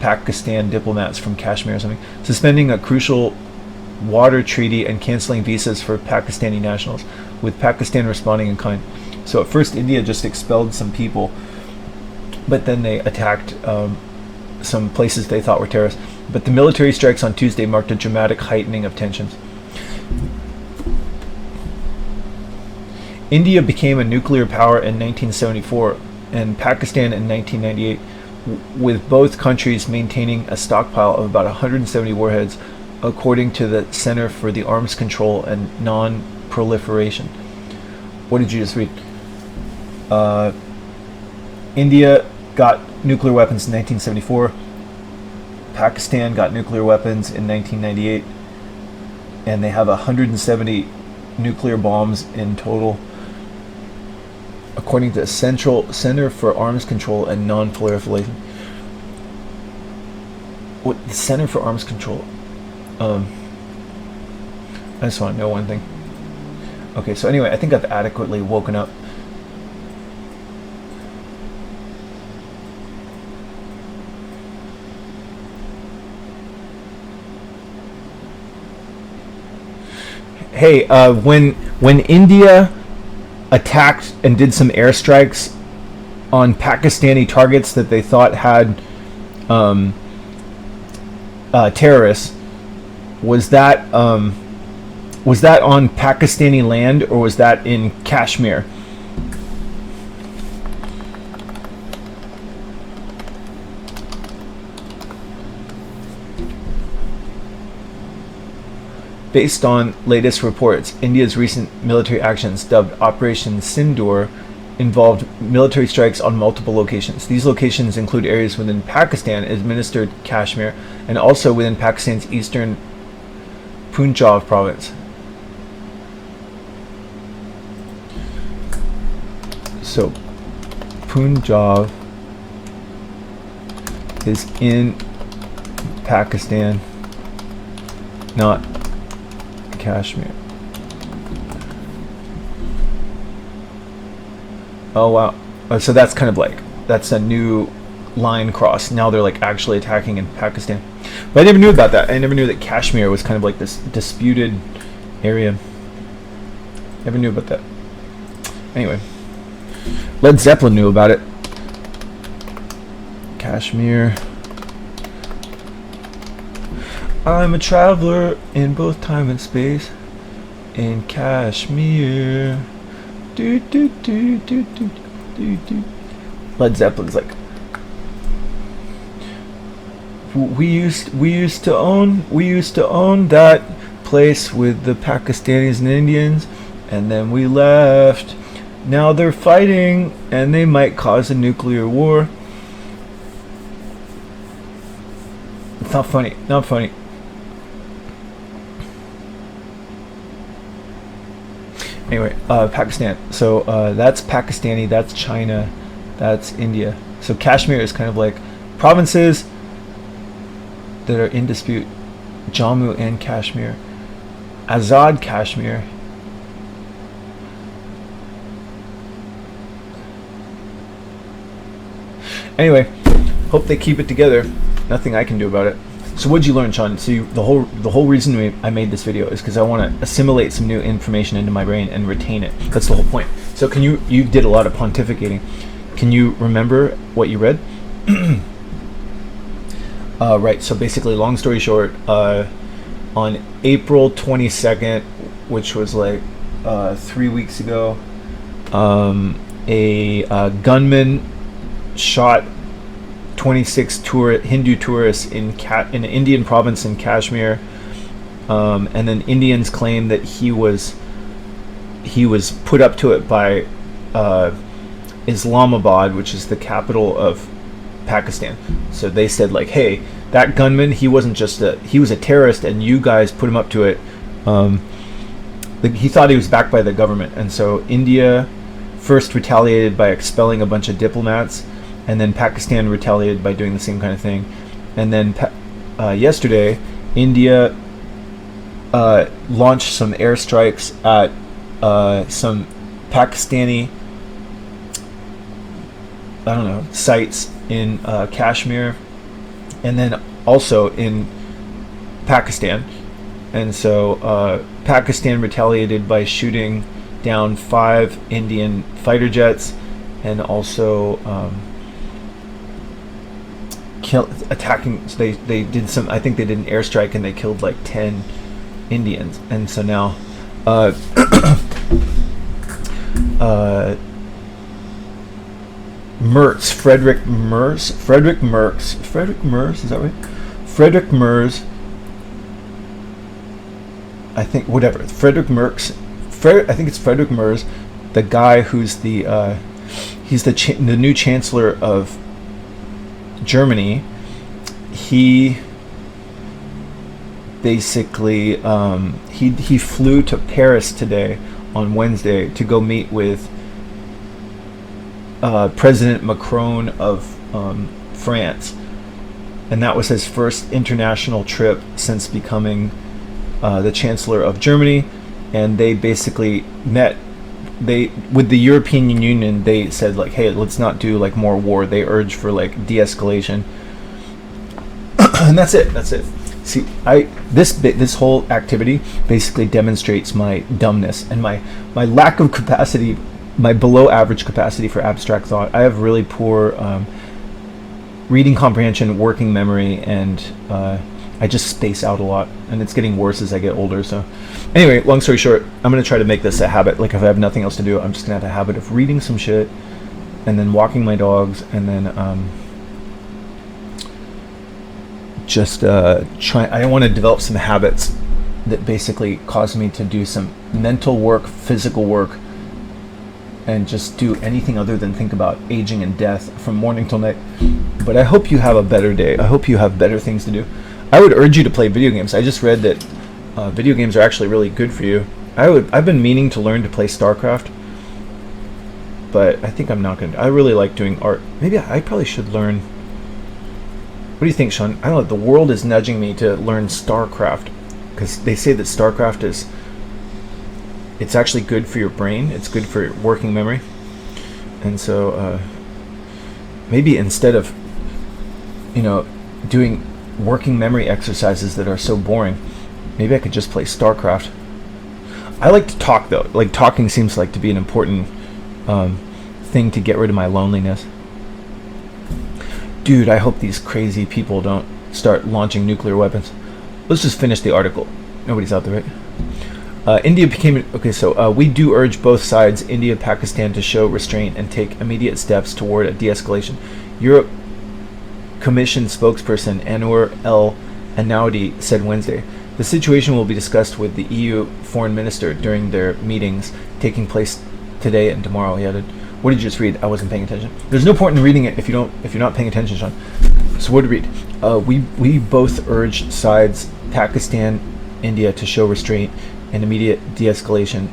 Pakistan diplomats from Kashmir or something, suspending a crucial water treaty and canceling visas for Pakistani nationals, with Pakistan responding in kind. So at first India just expelled some people, but then they attacked some places they thought were terrorists. But the military strikes on Tuesday marked a dramatic heightening of tensions. India became a nuclear power in 1974 and Pakistan in 1998, with both countries maintaining a stockpile of about 170 warheads, according to the Center for the Arms Control and Non-Proliferation. What did you just read? India got nuclear weapons in 1974. Pakistan got nuclear weapons in 1998. And they have 170 nuclear bombs in total, according to the Center for Arms Control and Non-Proliferation. What the Center for Arms Control? I just want to know one thing. Okay, so anyway, I think I've adequately woken up. Hey, when India attacked and did some airstrikes on Pakistani targets that they thought had terrorists, was that on Pakistani land or was that in Kashmir? Based on latest reports, India's recent military actions, dubbed Operation Sindoor, involved military strikes on multiple locations. These locations include areas within Pakistan-administered Kashmir and also within Pakistan's eastern Punjab province. So, Punjab is in Pakistan, not Kashmir. Oh wow. So that's kind of like, that's a new line cross. Now they're like actually attacking in Pakistan. But I never knew about that. I never knew that Kashmir was kind of like this disputed area. Never knew about that. Anyway, Led Zeppelin knew about it. Kashmir. I'm a traveler in both time and space in Kashmir. Do, do, do, do, do, do, do. Led Zeppelin's like, we used to own that place with the Pakistanis and Indians, and then we left. Now they're fighting and they might cause a nuclear war. It's not funny, not funny. Anyway, Pakistan. So that's Pakistani, that's China, that's India. So Kashmir is kind of like provinces that are in dispute. Jammu and Kashmir. Azad Kashmir. Anyway, hope they keep it together. Nothing I can do about it. So what'd you learn, Sean? So the whole reason I made this video is because I want to assimilate some new information into my brain and retain it. That's the whole point. So can you did a lot of pontificating. Can you remember what you read? Right. So basically, long story short, on April 22nd, which was like 3 weeks ago, a gunman shot 26 Hindu tourists in an Indian province in Kashmir, and then Indians claim that he was put up to it by Islamabad, which is the capital of Pakistan. So they said like, hey, that gunman, he wasn't just he was a terrorist, and you guys put him up to it. He thought he was backed by the government, and so India first retaliated by expelling a bunch of diplomats, and then Pakistan retaliated by doing the same kind of thing. And then yesterday, India launched some airstrikes at some Pakistani, I don't know, sites in Kashmir, and then also in Pakistan. And so Pakistan retaliated by shooting down 5 Indian fighter jets, and also attacking. So they did some, I think they did an airstrike, and they killed like 10 Indians. And so now Frederick Merz, is that right? Frederick Merz, I think, whatever. I think it's Frederick Merz, the guy who's he's the new chancellor of Germany. He basically he flew to Paris today on Wednesday to go meet with President Macron of France, and that was his first international trip since becoming the Chancellor of Germany. And they basically met with the European Union. They said like, hey, let's not do like more war. They urged for like de-escalation. And that's it. See, this whole activity basically demonstrates my dumbness and my lack of capacity, my below average capacity for abstract thought. I have really poor reading comprehension, working memory, and I just space out a lot, and it's getting worse as I get older. So anyway, long story short, I'm going to try to make this a habit. Like if I have nothing else to do, I'm just going to have a habit of reading some shit, and then walking my dogs, and then I want to develop some habits that basically cause me to do some mental work, physical work, and just do anything other than think about aging and death from morning till night. But I hope you have a better day. I hope you have better things to do. I would urge you to play video games. I just read that video games are actually really good for you. I've been meaning to learn to play StarCraft, but I think I'm not going to. I really like doing art. Maybe I probably should learn. What do you think, Sean? I don't know. The world is nudging me to learn StarCraft, because they say that StarCraft it's actually good for your brain. It's good for your working memory. And so maybe instead of doing working memory exercises that are so boring, maybe I could just play StarCraft. I like to talk though. Like talking seems like to be an important thing to get rid of my loneliness. Dude, I hope these crazy people don't start launching nuclear weapons. Let's just finish the article. Nobody's out there, right? India became okay. So we do urge both sides, India, Pakistan, to show restraint and take immediate steps toward a de-escalation. Europe Commission spokesperson Anwar El Anaudi said Wednesday, the situation will be discussed with the EU foreign minister during their meetings taking place today and tomorrow. He added, "What did you just read? I wasn't paying attention." There's no point in reading it if you're not paying attention, Sean. So what did you read? We both urge sides, Pakistan, India, to show restraint and immediate de-escalation.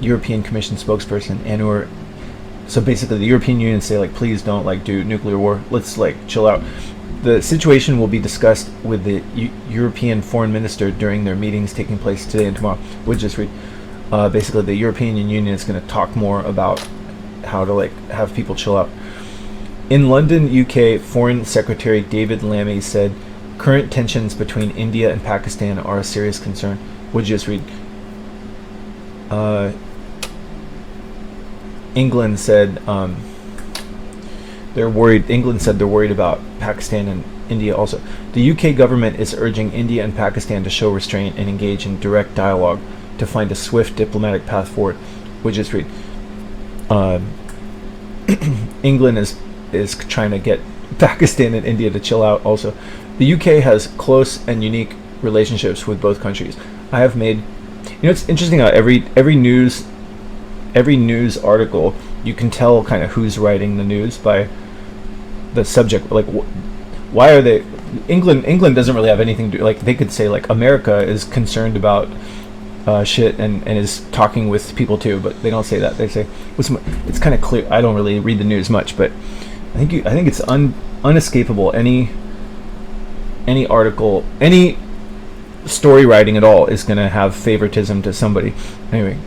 European Commission spokesperson Anwar. So basically, the European Union say like, please don't like do nuclear war. Let's like chill out. The situation will be discussed with the European foreign minister during their meetings taking place today and tomorrow. We'll just read. Basically, the European Union is going to talk more about how to like have people chill out. In London, UK, Foreign Secretary David Lammy said Current tensions between India and Pakistan are a serious concern. Would you just read? England said they're worried. England said they're worried about Pakistan and India also. The UK government is urging India and Pakistan to show restraint and engage in direct dialogue to find a swift diplomatic path forward. Would you just read? England is trying to get Pakistan and India to chill out also. The UK has close and unique relationships with both countries. I have made, it's interesting how every news article, you can tell kind of who's writing the news by the subject. Like, why are they? England doesn't really have anything to do. Like, they could say like America is concerned about shit and is talking with people too, but they don't say that. They say it's kind of clear. I don't really read the news much, but I think it's unescapable. Any article, any story writing at all is going to have favoritism to somebody. Anyway,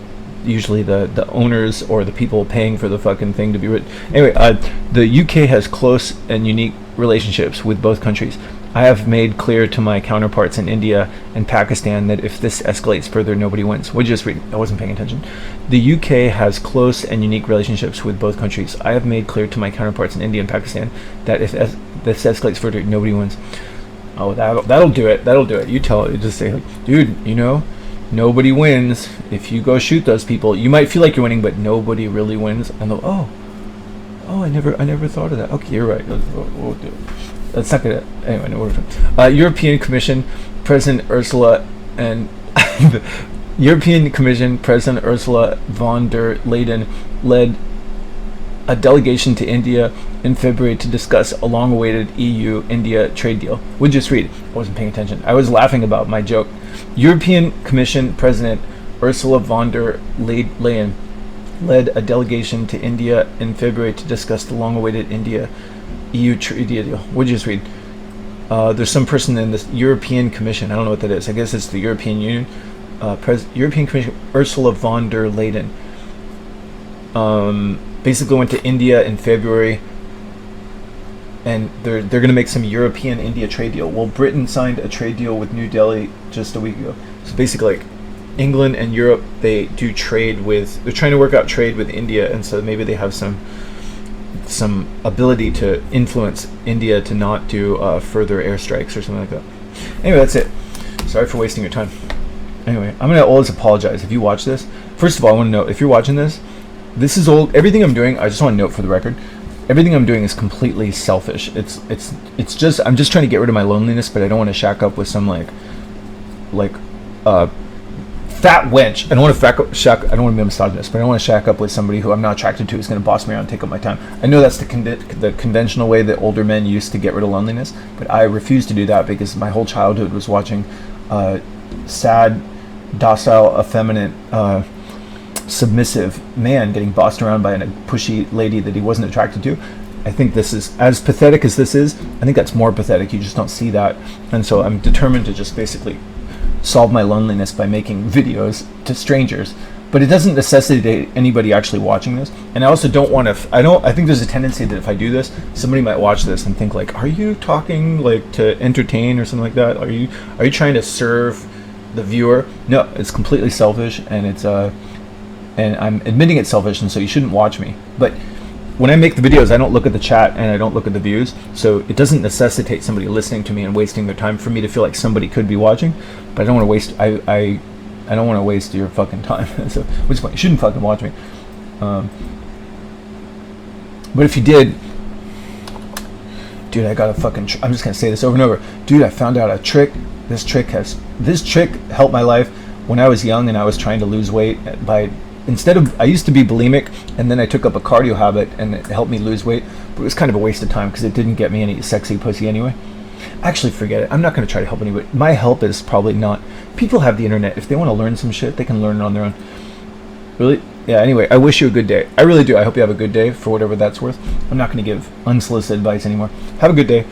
usually the owners or the people paying for the fucking thing to be written. Anyway, the UK has close and unique relationships with both countries. I have made clear to my counterparts in India and Pakistan that if this escalates further, nobody wins. Would you just read? I wasn't paying attention. The UK has close and unique relationships with both countries. I have made clear to my counterparts in India and Pakistan that if this escalates further, nobody wins. Oh, that'll do it. That'll do it. You tell it. Just say, like, dude, nobody wins. If you go shoot those people, you might feel like you're winning, but nobody really wins. And they'll, oh, I never thought of that. Okay, you're right. We'll do it. That's not gonna. Anyway, no word. European Commission President Ursula and European Commission President Ursula von der Leyen led a delegation to India in February to discuss a long-awaited EU-India trade deal. Would just read. I wasn't paying attention. I was laughing about my joke. European Commission President Ursula von der Leyen led a delegation to India in February to discuss the long-awaited India-EU trade deal. Would you just read? There's some person in this European Commission. I don't know what that is. I guess it's the European Union. European Commission Ursula von der Leyen basically went to India in February, and they're going to make some European-India trade deal. Well, Britain signed a trade deal with New Delhi just a week ago. So basically, like, England and Europe, they do trade with. They're trying to work out trade with India, and so maybe they have some ability to influence India to not do further airstrikes or something like that. Anyway, that's it. Sorry for wasting your time. Anyway, I'm going to always apologize if you watch this. First of all, I want to know, if you're watching this is old. Everything I'm doing, I just want to note for the record, everything I'm doing is completely selfish. It's just, I'm just trying to get rid of my loneliness, but I don't want to shack up with some like fat wench. I don't want to be a misogynist, but I don't want to shack up with somebody who I'm not attracted to who's going to boss me around and take up my time. I know that's the conventional way that older men used to get rid of loneliness, but I refuse to do that because my whole childhood was watching sad, docile, effeminate, submissive man getting bossed around by a pushy lady that he wasn't attracted to. I think this is, as pathetic as this is, I think that's more pathetic. You just don't see that. And so I'm determined to just basically solve my loneliness by making videos to strangers. But it doesn't necessitate anybody actually watching this. And I also don't want to, I think there's a tendency that if I do this, somebody might watch this and think like, are you talking like to entertain or something like that? Are you trying to serve the viewer? No, it's completely selfish, and it's and I'm admitting it's selfish, and so you shouldn't watch me. But when I make the videos, I don't look at the chat and I don't look at the views, so it doesn't necessitate somebody listening to me and wasting their time for me to feel like somebody could be watching. But I don't want to waste. I don't want to waste your fucking time. So, which is why you shouldn't fucking watch me. But if you did, dude, I got a fucking. I'm just gonna say this over and over, dude. I found out a trick. This trick helped my life when I was young and I was trying to lose weight by. I used to be bulimic, and then I took up a cardio habit, and it helped me lose weight. But it was kind of a waste of time because it didn't get me any sexy pussy anyway. Actually, forget it. I'm not going to try to help anybody. My help is probably not. People have the internet. If they want to learn some shit, they can learn it on their own. Really? Yeah, anyway, I wish you a good day. I really do. I hope you have a good day for whatever that's worth. I'm not going to give unsolicited advice anymore. Have a good day.